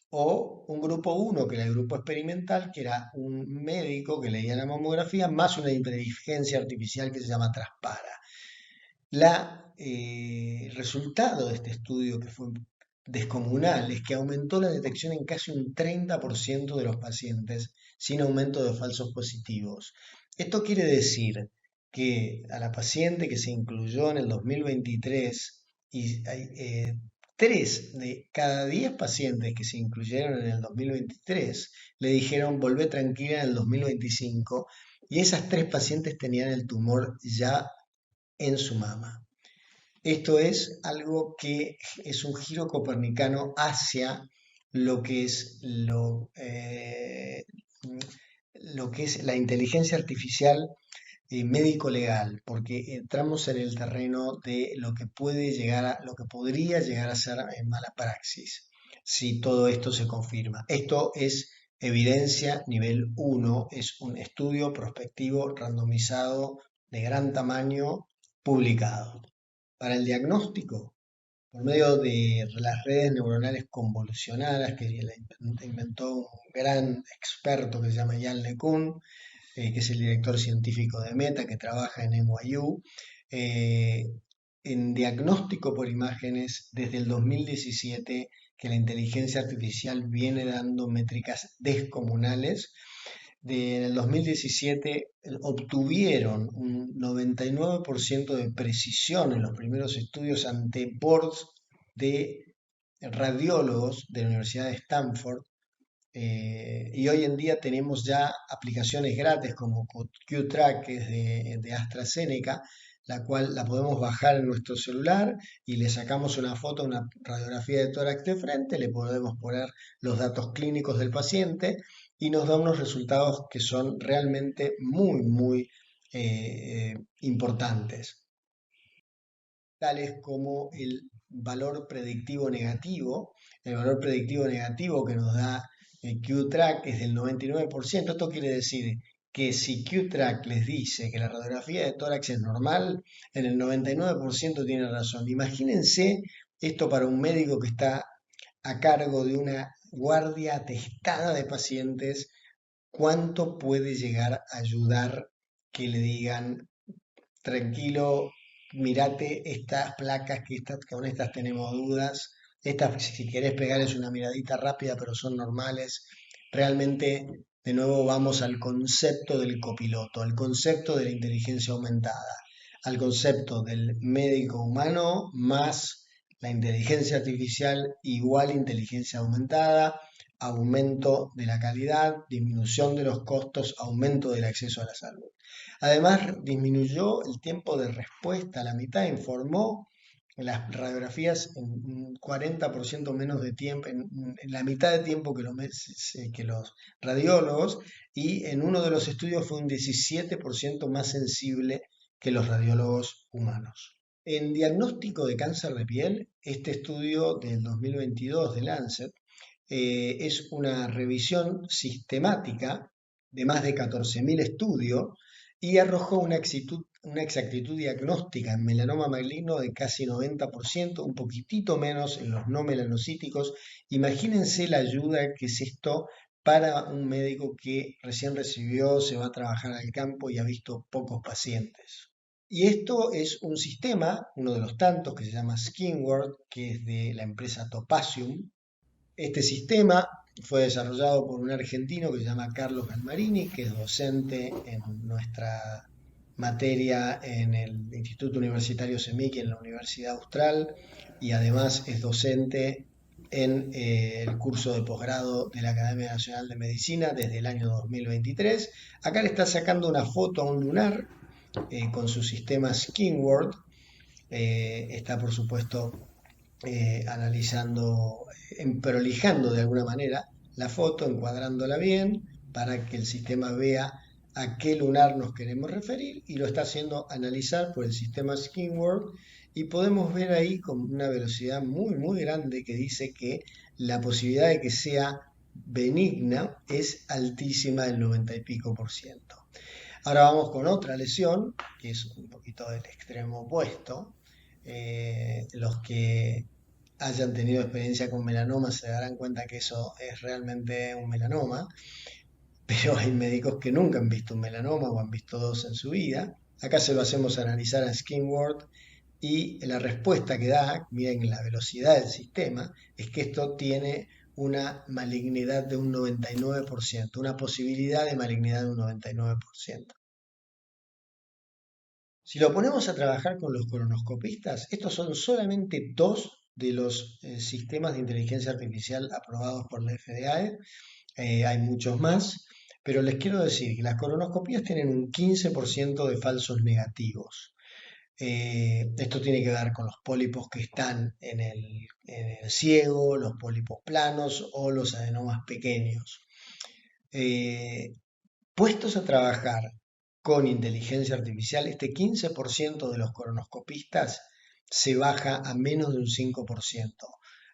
o un grupo 1, que era el grupo experimental, que era un médico que leía la mamografía, más una inteligencia artificial que se llama Traspara. El resultado de este estudio, que fue descomunal, es que aumentó la detección en casi un 30% de los pacientes, sin aumento de falsos positivos. Esto quiere decir que a la paciente que se incluyó en el 2023, y 3 de cada 10 pacientes que se incluyeron en el 2023 le dijeron volvé tranquila en el 2025, y esas 3 pacientes tenían el tumor ya en su mama. Esto es algo que es un giro copernicano hacia lo que es la inteligencia artificial médico-legal, porque entramos en el terreno de lo que podría llegar a ser mala praxis, si todo esto se confirma. Esto es evidencia nivel 1, es un estudio prospectivo randomizado de gran tamaño publicado. Para el diagnóstico, por medio de las redes neuronales convolucionadas que inventó un gran experto que se llama Yann LeCun, que es el director científico de Meta, que trabaja en NYU, en diagnóstico por imágenes desde el 2017, que la inteligencia artificial viene dando métricas descomunales. En el 2017 obtuvieron un 99% de precisión en los primeros estudios ante boards de radiólogos de la Universidad de Stanford, y hoy en día tenemos ya aplicaciones gratis como QTrack, que es de AstraZeneca, la cual la podemos bajar en nuestro celular y le sacamos una foto, una radiografía de tórax de frente, le podemos poner los datos clínicos del paciente y nos da unos resultados que son realmente muy, muy importantes, tales como el valor predictivo negativo. El valor predictivo negativo que nos da QTrack es del 99%. Esto quiere decir que si QTrack les dice que la radiografía de tórax es normal, en el 99% tiene razón. Imagínense esto para un médico que está a cargo de una guardia atestada de pacientes, ¿cuánto puede llegar a ayudar que le digan, tranquilo, mirate estas placas que con estas tenemos dudas, estas si querés pegarles una miradita rápida, pero son normales? Realmente, de nuevo, vamos al concepto del copiloto, al concepto de la inteligencia aumentada, al concepto del médico humano más la inteligencia artificial igual inteligencia aumentada, aumento de la calidad, disminución de los costos, aumento del acceso a la salud. Además, disminuyó el tiempo de respuesta a la mitad, informó las radiografías en un 40% menos de tiempo, en la mitad de tiempo que los radiólogos, y en uno de los estudios fue un 17% más sensible que los radiólogos humanos. En diagnóstico de cáncer de piel, este estudio del 2022 de Lancet es una revisión sistemática de más de 14.000 estudios y arrojó una exactitud diagnóstica en melanoma maligno de casi 90%, un poquitito menos en los no melanocíticos. Imagínense la ayuda que es esto para un médico que recién recibió, se va a trabajar al campo y ha visto pocos pacientes. Y esto es un sistema, uno de los tantos, que se llama SkinWorld, que es de la empresa Topasium. Este sistema fue desarrollado por un argentino que se llama Carlos Galmarini, que es docente en nuestra materia en el Instituto Universitario CEMIC en la Universidad Austral, y además es docente en el curso de posgrado de la Academia Nacional de Medicina desde el año 2023. Acá le está sacando una foto a un lunar con su sistema SkinWorld. Está, por supuesto, analizando, prolijando de alguna manera la foto, encuadrándola bien para que el sistema vea a qué lunar nos queremos referir, y lo está haciendo analizar por el sistema SkinWorld, y podemos ver ahí con una velocidad muy grande que dice que la posibilidad de que sea benigna es altísima, del 90 y pico %. Ahora vamos con otra lesión, que es un poquito del extremo opuesto. Los que hayan tenido experiencia con melanoma se darán cuenta que eso es realmente un melanoma, pero hay médicos que nunca han visto un melanoma o han visto dos en su vida. Acá se lo hacemos analizar a SkinWorld y la respuesta que da, miren la velocidad del sistema, es que esto tiene una malignidad de un 99%, una posibilidad de malignidad de un 99%. Si lo ponemos a trabajar con los colonoscopistas, estos son solamente dos de los sistemas de inteligencia artificial aprobados por la FDA. Hay muchos más, pero les quiero decir que las colonoscopías tienen un 15% de falsos negativos. Esto tiene que ver con los pólipos que están en el ciego, los pólipos planos o los adenomas pequeños. Puestos a trabajar con inteligencia artificial, este 15% de los colonoscopistas se baja a menos de un 5%.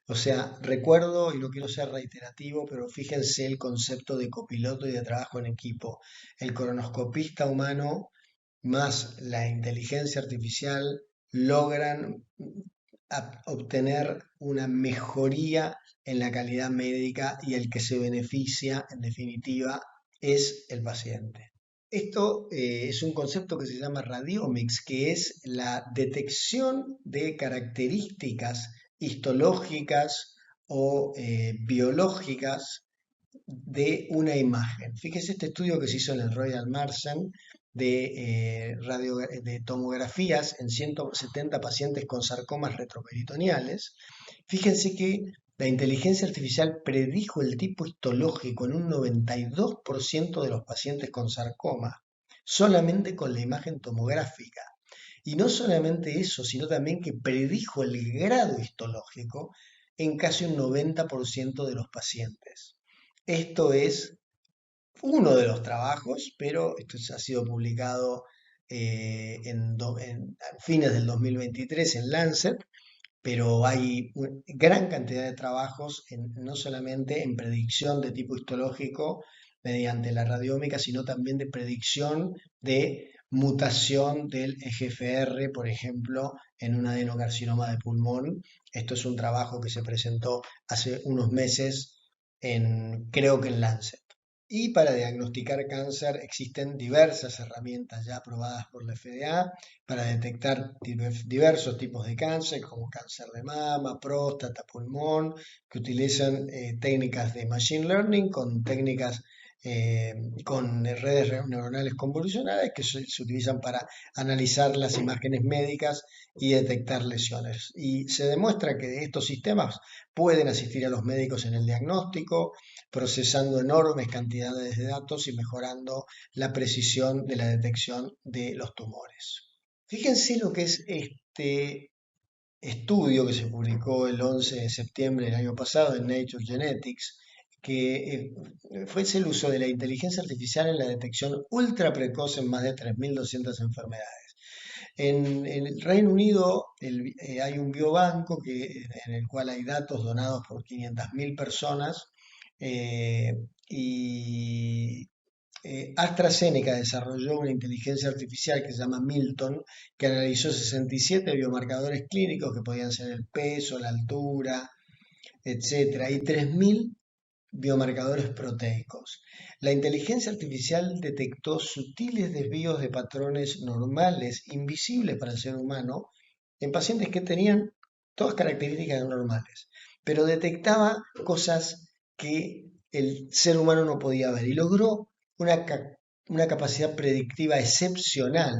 O sea, recuerdo, y no quiero ser reiterativo, pero fíjense el concepto de copiloto y de trabajo en equipo. El colonoscopista humano más la inteligencia artificial logran obtener una mejoría en la calidad médica, y el que se beneficia, en definitiva, es el paciente. Esto es un concepto que se llama radiomics, que es la detección de características histológicas o biológicas de una imagen. Fíjese este estudio que se hizo en el Royal Marsden de tomografías en 170 pacientes con sarcomas retroperitoneales. Fíjense que la inteligencia artificial predijo el tipo histológico en un 92% de los pacientes con sarcoma, solamente con la imagen tomográfica. Y no solamente eso, sino también que predijo el grado histológico en casi un 90% de los pacientes. Esto es uno de los trabajos, pero esto ha sido publicado a fines del 2023 en Lancet, pero hay una gran cantidad de trabajos no solamente en predicción de tipo histológico mediante la radiómica, sino también de predicción de mutación del EGFR, por ejemplo, en un adenocarcinoma de pulmón. Esto es un trabajo que se presentó hace unos meses creo que en Lancet. Y para diagnosticar cáncer existen diversas herramientas ya aprobadas por la FDA para detectar diversos tipos de cáncer, como cáncer de mama, próstata, pulmón, que utilizan técnicas de machine learning con técnicas con redes neuronales convolucionadas que se utilizan para analizar las imágenes médicas y detectar lesiones. Y se demuestra que estos sistemas pueden asistir a los médicos en el diagnóstico, procesando enormes cantidades de datos y mejorando la precisión de la detección de los tumores. Fíjense lo que es este estudio que se publicó el 11 de septiembre del año pasado en Nature Genetics, que fue el uso de la inteligencia artificial en la detección ultra precoz en más de 3.200 enfermedades. En el Reino Unido hay un biobanco en el cual hay datos donados por 500.000 personas y AstraZeneca desarrolló una inteligencia artificial que se llama Milton, que analizó 67 biomarcadores clínicos que podían ser el peso, la altura, etc. y 3.000 biomarcadores proteicos. La inteligencia artificial detectó sutiles desvíos de patrones normales, invisibles para el ser humano, en pacientes que tenían todas características normales, pero detectaba cosas que el ser humano no podía ver y logró una capacidad predictiva excepcional,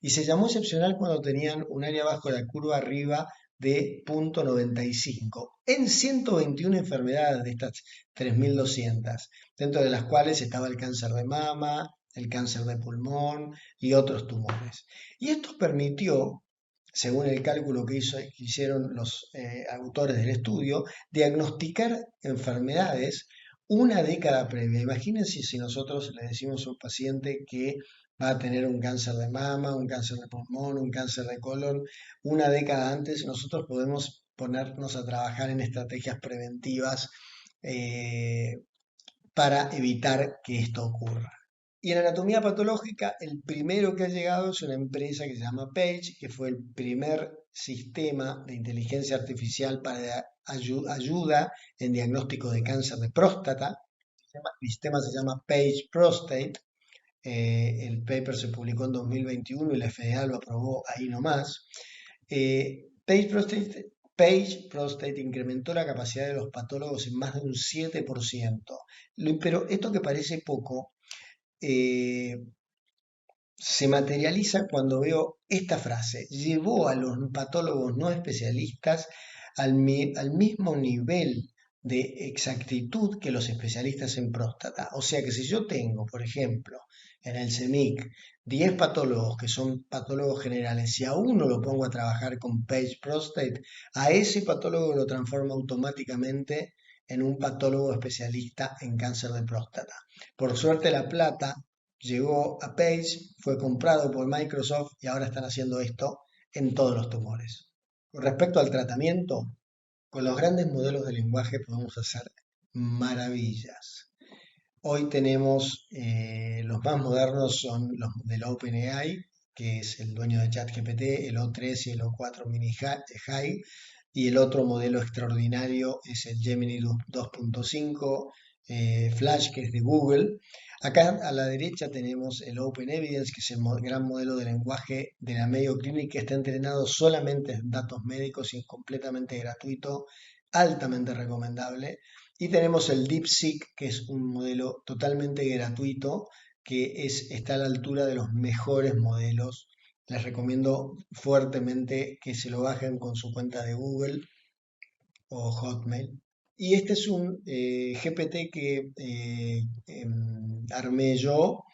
y se llamó excepcional cuando tenían un área bajo la curva arriba de 0.95 en 121 enfermedades de estas 3.200, dentro de las cuales estaba el cáncer de mama, el cáncer de pulmón y otros tumores. Y esto permitió, según el cálculo que hicieron los autores del estudio, diagnosticar enfermedades una década previa. Imagínense si nosotros le decimos a un paciente que va a tener un cáncer de mama, un cáncer de pulmón, un cáncer de colon, una década antes. Nosotros podemos ponernos a trabajar en estrategias preventivas para evitar que esto ocurra. Y en anatomía patológica, el primero que ha llegado es una empresa que se llama Paige, que fue el primer sistema de inteligencia artificial para ayuda en diagnóstico de cáncer de próstata. El sistema se llama Paige Prostate. El paper se publicó en 2021 y la FDA lo aprobó ahí nomás. Paige Prostate incrementó la capacidad de los patólogos en más de un 7%. Pero esto que parece poco, se materializa cuando veo esta frase: llevó a los patólogos no especialistas al mismo nivel de exactitud que los especialistas en próstata. O sea que si yo tengo, por ejemplo, en el CEMIC 10 patólogos que son patólogos generales, si a uno lo pongo a trabajar con Paige Prostate, a ese patólogo lo transforma automáticamente en un patólogo especialista en cáncer de próstata. Por suerte la plata llegó a Paige, fue comprado por Microsoft y ahora están haciendo esto en todos los tumores. Con respecto al tratamiento, con los grandes modelos de lenguaje podemos hacer maravillas. Hoy tenemos, los más modernos son los del OpenAI, que es el dueño de ChatGPT, el O3 y el O4 Mini High, y el otro modelo extraordinario es el Gemini 2.5 Flash, que es de Google. Acá a la derecha tenemos el OpenEvidence, que es el gran modelo de lenguaje de la Mayo Clinic, que está entrenado solamente en datos médicos y es completamente gratuito, altamente recomendable. Y tenemos el DeepSeek, que es un modelo totalmente gratuito, que está a la altura de los mejores modelos. Les recomiendo fuertemente que se lo bajen con su cuenta de Google o Hotmail. Y este es un GPT que armé yo,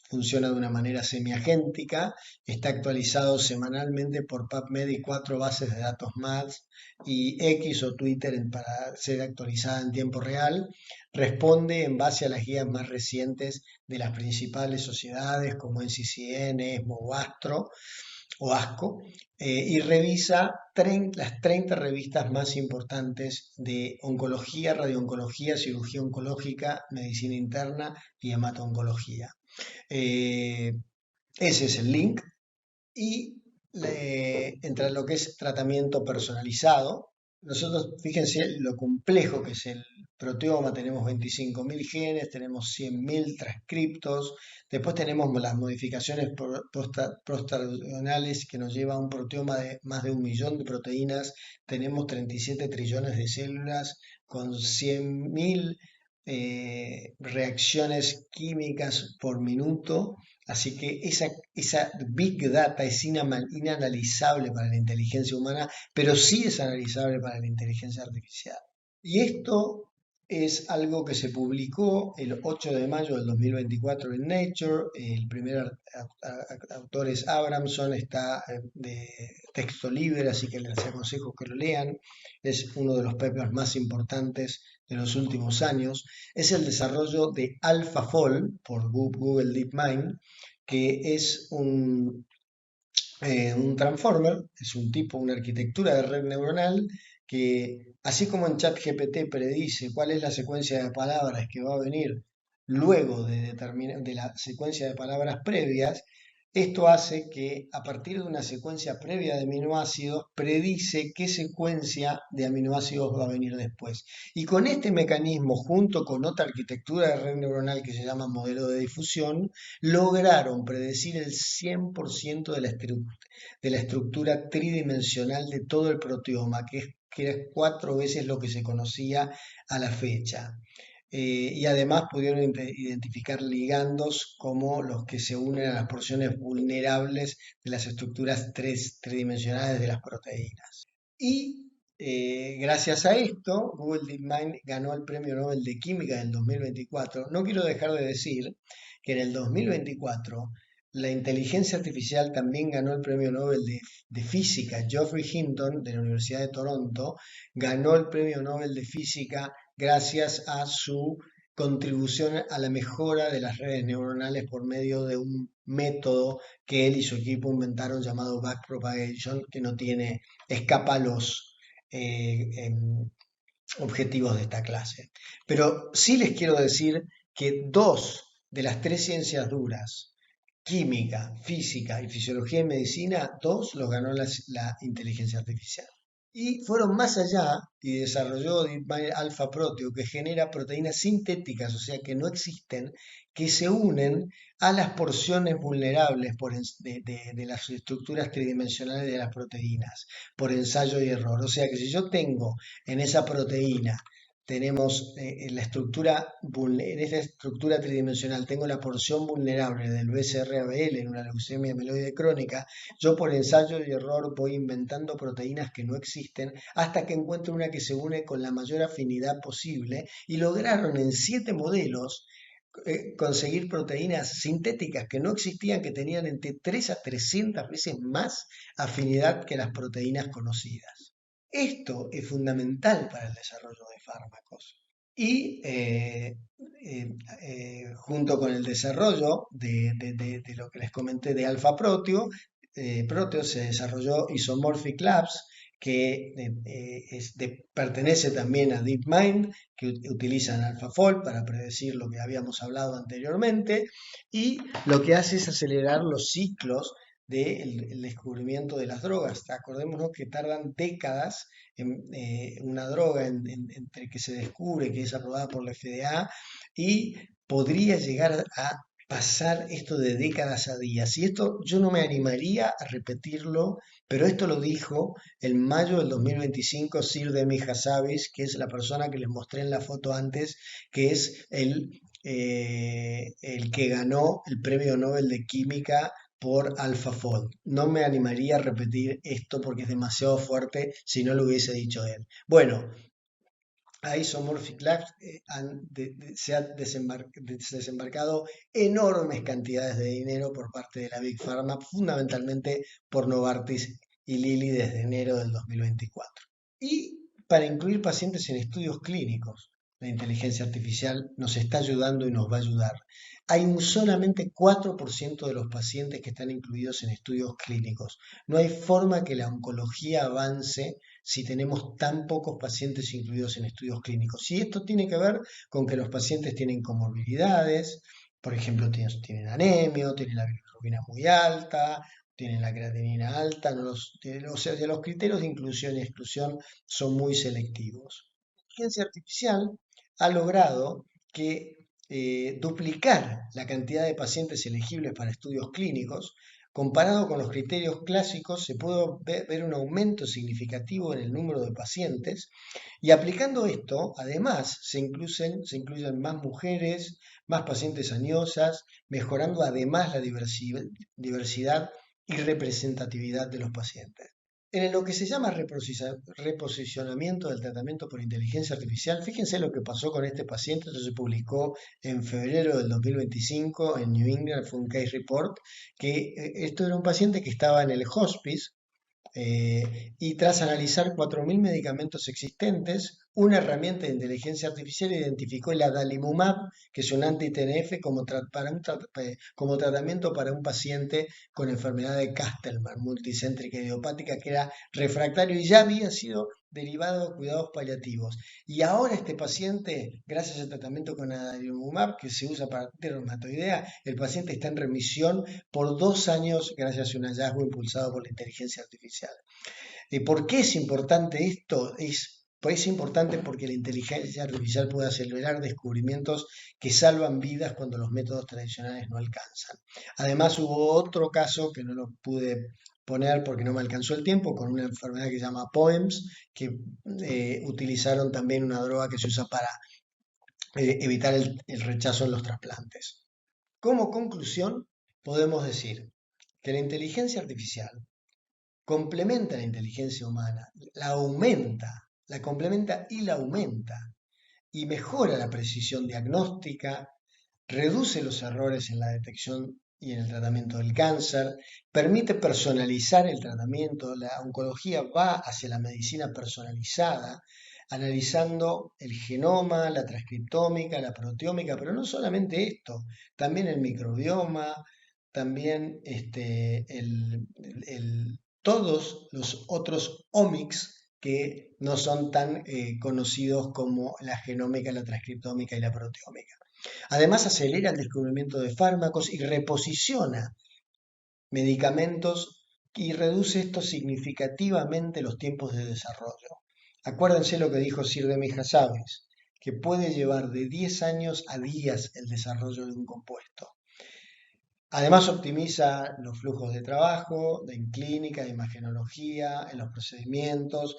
funciona de una manera semiagéntica, está actualizado semanalmente por PubMed y 4 bases de datos más, y X o Twitter para ser actualizada en tiempo real. Responde en base a las guías más recientes de las principales sociedades como NCCN, ESMO o ASCO, y revisa las 30 revistas más importantes de oncología, radiooncología, cirugía oncológica, medicina interna y hemato-oncología. Ese es el link. Y entra lo que es tratamiento personalizado. Nosotros, fíjense lo complejo que es el proteoma, tenemos 25.000 genes, tenemos 100.000 transcriptos, después tenemos las modificaciones posttranscripcionales que nos lleva a un proteoma de más de 1 millón de proteínas, tenemos 37 trillones de células con 100.000 reacciones químicas por minuto. Así que esa big data es inanalizable para la inteligencia humana, pero sí es analizable para la inteligencia artificial. Y esto es algo que se publicó el 8 de mayo del 2024 en Nature. El primer autor es Abramson, está de texto libre, así que les aconsejo que lo lean. Es uno de los papers más importantes de los últimos años. Es el desarrollo de AlphaFold por Google DeepMind, que es un transformer, es un tipo, una arquitectura de red neuronal que, así como en ChatGPT predice cuál es la secuencia de palabras que va a venir luego de la secuencia de palabras previas, esto hace que a partir de una secuencia previa de aminoácidos predice qué secuencia de aminoácidos va a venir después. Y con este mecanismo, junto con otra arquitectura de red neuronal que se llama modelo de difusión, lograron predecir el 100% de la estructura tridimensional de todo el proteoma, que era 4 veces lo que se conocía a la fecha. Y además pudieron identificar ligandos como los que se unen a las porciones vulnerables de las estructuras tridimensionales de las proteínas. Y gracias a esto, Google DeepMind ganó el Premio Nobel de Química del 2024. No quiero dejar de decir que en el 2024 la inteligencia artificial también ganó el Premio Nobel de Física. Geoffrey Hinton, de la Universidad de Toronto, ganó el Premio Nobel de Física gracias a su contribución a la mejora de las redes neuronales por medio de un método que él y su equipo inventaron llamado backpropagation, que no escapa a los objetivos de esta clase. Pero sí les quiero decir que 2 de las 3 ciencias duras, química, física y fisiología y medicina, 2 los ganó la inteligencia artificial. Y fueron más allá y desarrolló DeepMind Alpha Proteo, que genera proteínas sintéticas, o sea que no existen, que se unen a las porciones vulnerables de las estructuras tridimensionales de las proteínas, por ensayo y error. O sea que si yo tengo en esa proteína, tenemos en esa estructura tridimensional, tengo la porción vulnerable del BCR-ABL en una leucemia mieloide crónica, yo por ensayo y error voy inventando proteínas que no existen hasta que encuentro una que se une con la mayor afinidad posible y lograron en 7 modelos conseguir proteínas sintéticas que no existían, que tenían entre 3 a 300 veces más afinidad que las proteínas conocidas. Esto es fundamental para el desarrollo de fármacos. Y junto con el desarrollo de lo que les comenté de Alpha Proteo, se desarrolló Isomorphic Labs, que pertenece también a DeepMind, que utilizan AlphaFold para predecir lo que habíamos hablado anteriormente, y lo que hace es acelerar los ciclos del descubrimiento de las drogas. Acordémonos que tardan décadas en una droga entre que se descubre, que es aprobada por la FDA, y podría llegar a pasar esto de décadas a días. Y esto yo no me animaría a repetirlo, pero esto lo dijo en mayo del 2025 Sir Demi Hassabis, que es la persona que les mostré en la foto antes, que es el que ganó el Premio Nobel de Química por AlphaFold. No me animaría a repetir esto porque es demasiado fuerte si no lo hubiese dicho él. Bueno, a Isomorphic Labs se han desembarcado enormes cantidades de dinero por parte de la Big Pharma, fundamentalmente por Novartis y Lilly desde enero del 2024. Y para incluir pacientes en estudios clínicos, la inteligencia artificial nos está ayudando y nos va a ayudar. Hay solamente 4% de los pacientes que están incluidos en estudios clínicos. No hay forma que la oncología avance si tenemos tan pocos pacientes incluidos en estudios clínicos. Y esto tiene que ver con que los pacientes tienen comorbilidades, por ejemplo, tienen anemia, tienen la bilirrubina muy alta, tienen la creatinina alta, o sea, los criterios de inclusión y exclusión son muy selectivos. La inteligencia artificial ha logrado que duplicar la cantidad de pacientes elegibles para estudios clínicos. Comparado con los criterios clásicos, se puede ver un aumento significativo en el número de pacientes, y aplicando esto, además, se incluyen más mujeres, más pacientes añosas, mejorando además la diversidad y representatividad de los pacientes. En lo que se llama reposicionamiento del tratamiento por inteligencia artificial, fíjense lo que pasó con este paciente. Esto se publicó en febrero del 2025 en New England, fue un case report, que esto era un paciente que estaba en el hospice, y tras analizar 4.000 medicamentos existentes, una herramienta de inteligencia artificial identificó el adalimumab, que es un anti-TNF, como tratamiento para un paciente con enfermedad de Castleman, multicéntrica idiopática, que era refractario y ya había sido derivado de cuidados paliativos. Y ahora este paciente, gracias al tratamiento con adalimumab, que se usa para artritis reumatoidea, el paciente está en remisión por 2 años gracias a un hallazgo impulsado por la inteligencia artificial. ¿Por qué es importante esto? Es importante porque la inteligencia artificial puede acelerar descubrimientos que salvan vidas cuando los métodos tradicionales no alcanzan. Además, hubo otro caso que no lo pude poner porque no me alcanzó el tiempo, con una enfermedad que se llama POEMS, que utilizaron también una droga que se usa para evitar el rechazo en los trasplantes. Como conclusión, podemos decir que la inteligencia artificial complementa la inteligencia humana, la complementa y la aumenta, y mejora la precisión diagnóstica, reduce los errores en la detección y en el tratamiento del cáncer, permite personalizar el tratamiento. La oncología va hacia la medicina personalizada, analizando el genoma, la transcriptómica, la proteómica, pero no solamente esto, también el microbioma, también todos los otros omics que no son tan conocidos como la genómica, la transcriptómica y la proteómica. Además, acelera el descubrimiento de fármacos y reposiciona medicamentos y reduce esto significativamente los tiempos de desarrollo. Acuérdense lo que dijo Sir Demi Hassabis, que puede llevar de 10 años a días el desarrollo de un compuesto. Además, optimiza los flujos de trabajo, en clínica, de imagenología, en los procedimientos,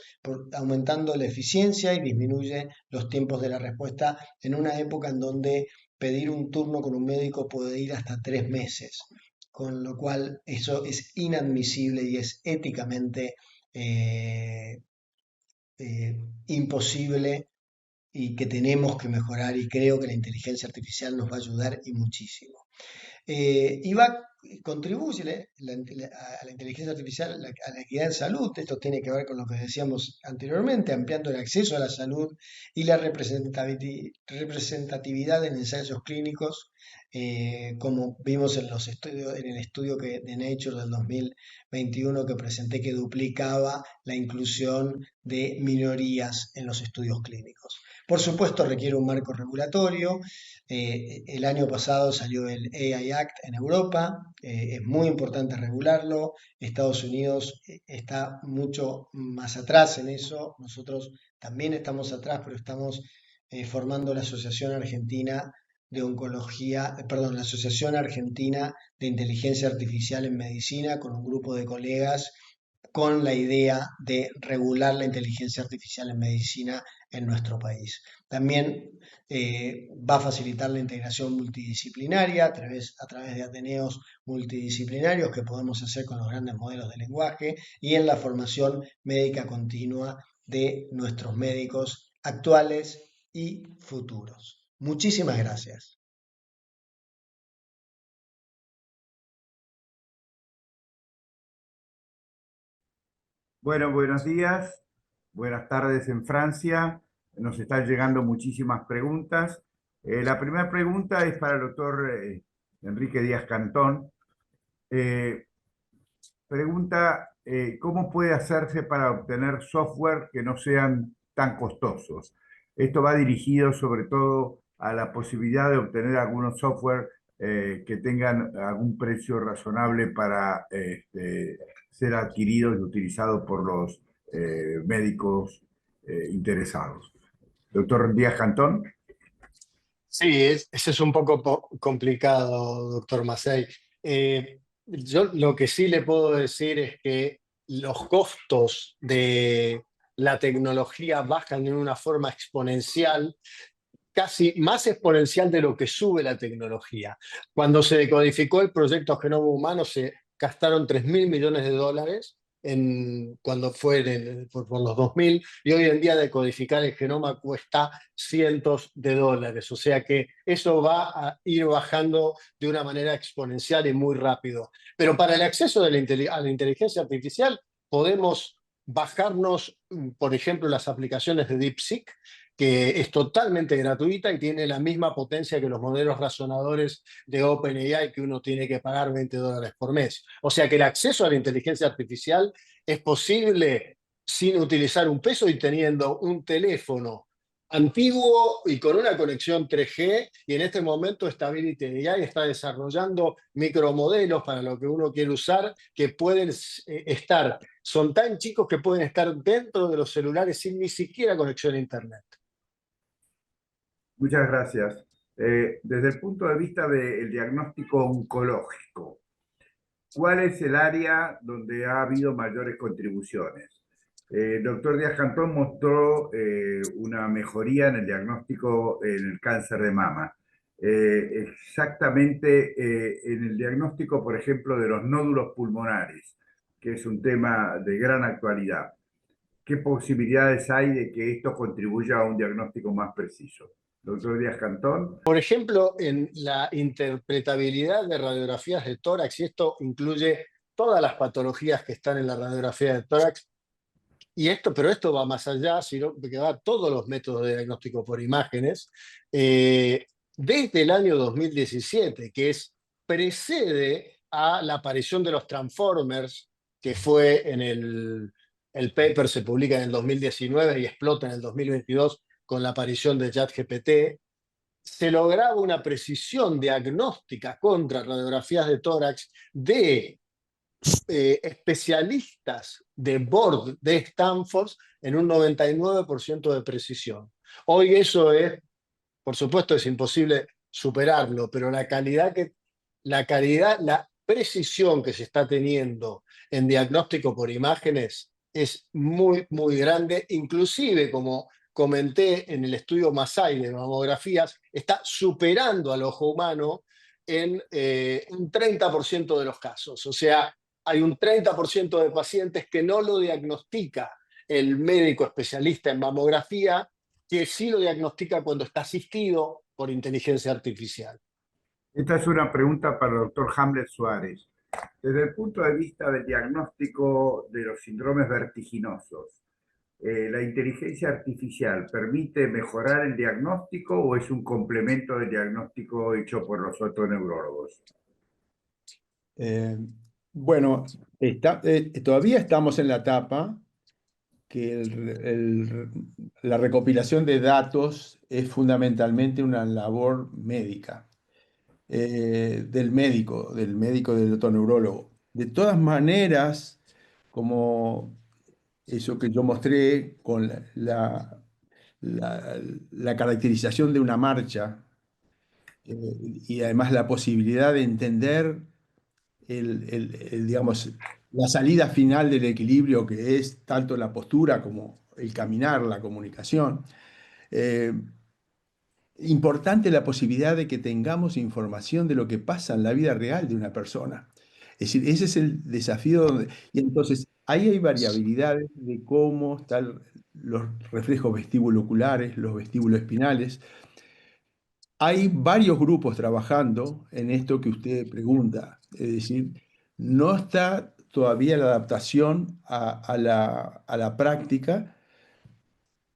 aumentando la eficiencia y disminuye los tiempos de la respuesta en una época en donde pedir un turno con un médico puede ir hasta 3 meses, con lo cual eso es inadmisible y es éticamente imposible, y que tenemos que mejorar, y creo que la inteligencia artificial nos va a ayudar y muchísimo. Contribuye a la inteligencia artificial a la equidad en salud. Esto tiene que ver con lo que decíamos anteriormente, ampliando el acceso a la salud y la representatividad en ensayos clínicos, como vimos en el estudio de Nature del 2021 que presenté, que duplicaba la inclusión de minorías en los estudios clínicos. Por supuesto, requiere un marco regulatorio. El año pasado salió el AI Act en Europa, es muy importante regularlo. Estados Unidos está mucho más atrás en eso, nosotros también estamos atrás, pero estamos formando la Asociación Argentina de Oncología, la Asociación Argentina de Inteligencia Artificial en Medicina, con un grupo de colegas, con la idea de regular la inteligencia artificial en medicina en nuestro país. También va a facilitar la integración multidisciplinaria a través de ateneos multidisciplinarios que podemos hacer con los grandes modelos de lenguaje, y en la formación médica continua de nuestros médicos actuales y futuros. Muchísimas gracias. Bueno, buenos días, buenas tardes en Francia. Nos están llegando muchísimas preguntas. La primera pregunta es para el doctor Enrique Díaz Cantón. Pregunta, ¿cómo puede hacerse para obtener software que no sean tan costosos? Esto va dirigido sobre todo a la posibilidad de obtener algunos software que tengan algún precio razonable para ser adquiridos y utilizados por los médicos interesados. Doctor Díaz Cantón. Sí, eso es un poco complicado, doctor Macei. Yo lo que sí le puedo decir es que los costos de la tecnología bajan en una forma exponencial, casi más exponencial de lo que sube la tecnología. Cuando se decodificó el proyecto Genoma Humano, se gastaron 3.000 millones de dólares cuando fue por los 2000, y hoy en día decodificar el genoma cuesta cientos de dólares. O sea que eso va a ir bajando de una manera exponencial y muy rápido. Pero para el acceso a la inteligencia artificial podemos bajarnos, por ejemplo, las aplicaciones de DeepSeek, que es totalmente gratuita y tiene la misma potencia que los modelos razonadores de OpenAI, que uno tiene que pagar $20 por mes. O sea que el acceso a la inteligencia artificial es posible sin utilizar un peso y teniendo un teléfono antiguo y con una conexión 3G, y en este momento Stability AI está desarrollando micromodelos para lo que uno quiere usar, que pueden estar, son tan chicos que pueden estar dentro de los celulares sin ni siquiera conexión a Internet. Muchas gracias. Desde el punto de vista del diagnóstico oncológico, ¿cuál es el área donde ha habido mayores contribuciones? El doctor Díaz Cantón mostró una mejoría en el diagnóstico en el cáncer de mama. Exactamente en el diagnóstico, por ejemplo, de los nódulos pulmonares, que es un tema de gran actualidad. ¿Qué posibilidades hay de que esto contribuya a un diagnóstico más preciso? Doctor Díaz Cantón. Por ejemplo, en la interpretabilidad de radiografías de tórax, y esto incluye todas las patologías que están en la radiografía de tórax, pero esto va más allá, sino que va a todos los métodos de diagnóstico por imágenes, desde el año 2017, precede a la aparición de los transformers, que fue el paper se publica en el 2019 y explota en el 2022 con la aparición de ChatGPT. Se lograba una precisión diagnóstica contra radiografías de tórax de especialistas de board de Stanford en un 99% de precisión. Hoy eso por supuesto, es imposible superarlo, pero la precisión que se está teniendo en diagnóstico por imágenes es muy, muy grande. Inclusive, como comenté en el estudio Masai de mamografías, está superando al ojo humano en un 30% de los casos. O sea, hay un 30% de pacientes que no lo diagnostica el médico especialista en mamografía, que sí lo diagnostica cuando está asistido por inteligencia artificial. Esta es una pregunta para el doctor Hamlet Suárez. Desde el punto de vista del diagnóstico de los síndromes vertiginosos, ¿la inteligencia artificial permite mejorar el diagnóstico o es un complemento del diagnóstico hecho por los otoneurólogos? Bueno, todavía estamos en la etapa que la recopilación de datos es fundamentalmente una labor médica, del médico, del otoneurólogo. De todas maneras, como eso que yo mostré con la caracterización de una marcha, y además la posibilidad de entender digamos, la salida final del equilibrio, que es tanto la postura como el caminar, la comunicación. Importante la posibilidad de que tengamos información de lo que pasa en la vida real de una persona. Es decir, ese es el desafío. Y entonces, ahí hay variabilidades de cómo están los reflejos vestíbulo-oculares, los vestíbulo-espinales. Hay varios grupos trabajando en esto que usted pregunta. Es decir, no está todavía la adaptación a la práctica,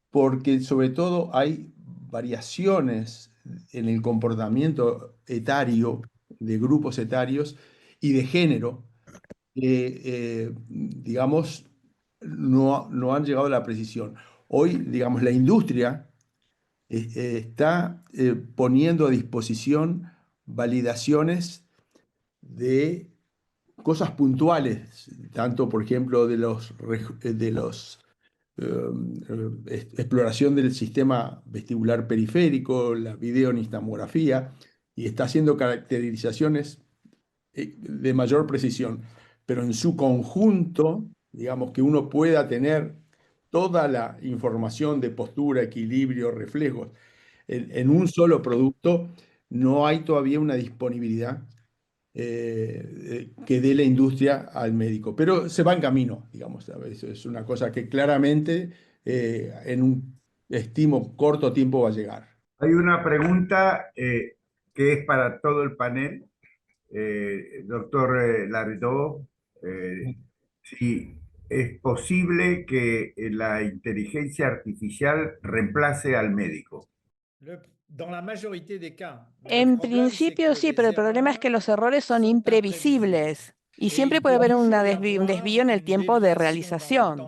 porque sobre todo hay variaciones en el comportamiento etario de grupos etarios y de género que, digamos, no han llegado a la precisión. Hoy, digamos, la industria está poniendo a disposición validaciones de cosas puntuales, tanto por ejemplo de los exploración del sistema vestibular periférico, la videonistamografía, y está haciendo caracterizaciones de mayor precisión, pero en su conjunto, digamos que uno pueda tener toda la información de postura, equilibrio, reflejos en un solo producto, no hay todavía una disponibilidad que dé la industria al médico, pero se va en camino, digamos. Eso es una cosa que claramente en un, estimo, corto tiempo va a llegar. Hay una pregunta que es para todo el panel. Doctor Lardó, si es posible que la inteligencia artificial reemplace al médico. En principio sí, pero el problema es que los errores son imprevisibles y siempre puede haber un desvío en el tiempo de realización.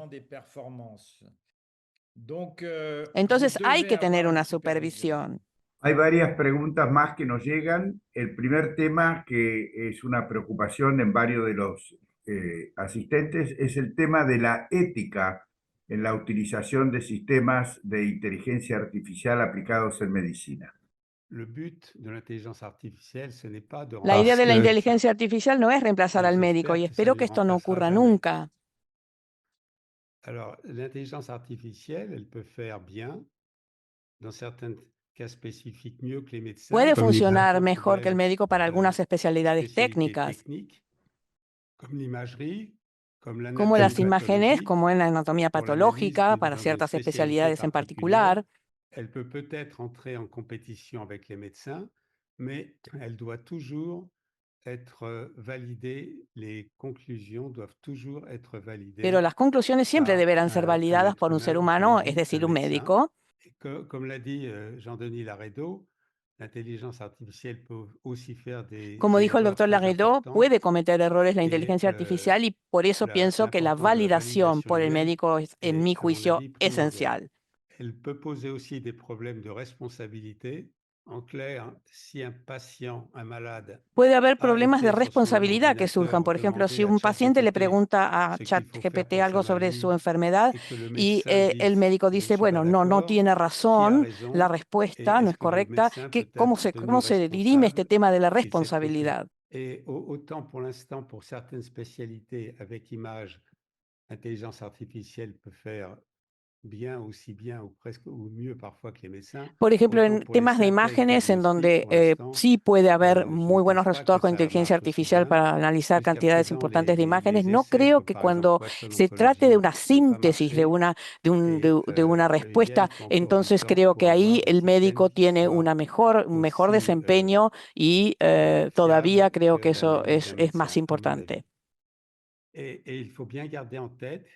Entonces hay que tener una supervisión. Hay varias preguntas más que nos llegan. El primer tema, que es una preocupación en varios de los asistentes, es el tema de la ética en la utilización de sistemas de inteligencia artificial aplicados en medicina. La idea de la inteligencia artificial no es reemplazar al médico y espero que esto no ocurra nunca. La inteligencia artificial, elle peut faire bien dans certains cas spécifiques mieux que les médecins. Puede funcionar mejor que el médico para algunas especialidades técnicas, como las imágenes, como en la anatomía patológica, para ciertas especialidades en particular. Elle peut peut-être entrer en compétition avec les médecins, mais elle doit toujours être validée, les conclusions doivent toujours être validées. Pero las conclusiones siempre deberán ser validadas por un ser humano, es decir, un médico. Comme l'a dit Jean-Denis Laredo, l'intelligence artificielle peut aussi faire des Como dijo el erreurs doctor très Laredo, importantes. puede cometer errores la inteligencia artificial y por eso pienso que la validación por el médico es, en mi juicio, esencial. Elle peut poser aussi des problèmes de responsabilité. En clair, si un patient, un malade, Puede haber problemas de responsabilidad que surjan. Por ejemplo, si un paciente le pregunta a ChatGPT algo sobre su enfermedad y el médico dice, bueno, no tiene razón, la respuesta no es correcta, ¿cómo se dirime este tema de la responsabilidad? Autant pour l'instant, pour certaines spécialités avec image, l'intelligence artificielle peut faire bien, aussi bien ou presque ou mieux parfois que les médecins. Por ejemplo, en temas de imágenes en donde sí puede haber muy buenos resultados con inteligencia artificial para analizar cantidades importantes de imágenes, no creo que cuando se trate de una síntesis de una respuesta, entonces creo que ahí el médico tiene un mejor desempeño y todavía creo que eso es más importante. Et il faut bien garder en tête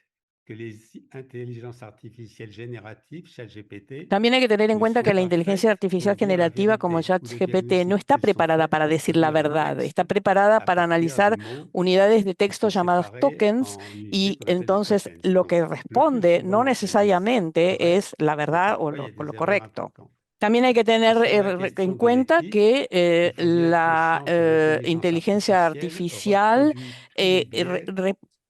que les intelligences artificielles génératives, ChatGPT, También hay que tener en cuenta que la inteligencia artificial generativa como ChatGPT no está preparada para decir la verdad, está preparada para analizar unidades de texto llamadas tokens y entonces lo que responde no necesariamente es la verdad o lo correcto. También hay que tener en cuenta que la inteligencia artificial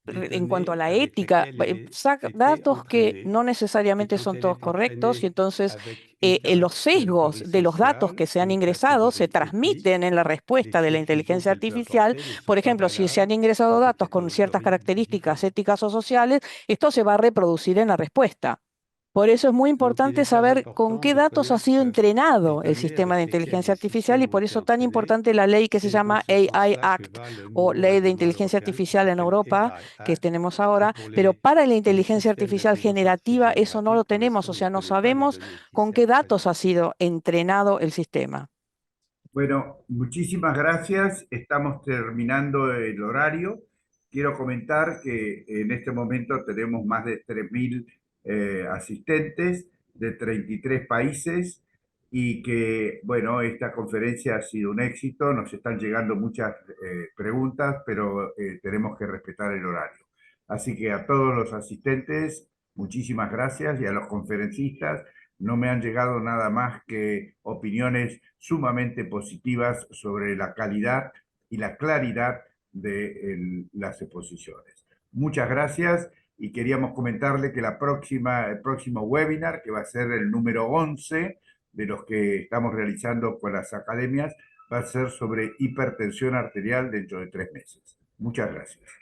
en cuanto a la ética, saca datos que no necesariamente son todos correctos y entonces los sesgos de los datos que se han ingresado se transmiten en la respuesta de la inteligencia artificial. Por ejemplo, si se han ingresado datos con ciertas características éticas o sociales, esto se va a reproducir en la respuesta. Por eso es muy importante saber con qué datos ha sido entrenado el sistema de inteligencia artificial y por eso tan importante la ley que se llama AI Act o Ley de Inteligencia Artificial en Europa que tenemos ahora, pero para la inteligencia artificial generativa eso no lo tenemos, o sea, no sabemos con qué datos ha sido entrenado el sistema. Bueno, muchísimas gracias. Estamos terminando el horario. Quiero comentar que en este momento tenemos más de 3.000 asistentes de 33 países y que, bueno, esta conferencia ha sido un éxito. Nos están llegando muchas preguntas, pero tenemos que respetar el horario. Así que a todos los asistentes, muchísimas gracias y a los conferencistas, no me han llegado nada más que opiniones sumamente positivas sobre la calidad y la claridad de las exposiciones. Muchas gracias y queríamos comentarle que el próximo webinar, que va a ser el número 11 de los que estamos realizando con las academias, va a ser sobre hipertensión arterial dentro de 3 meses. Muchas gracias.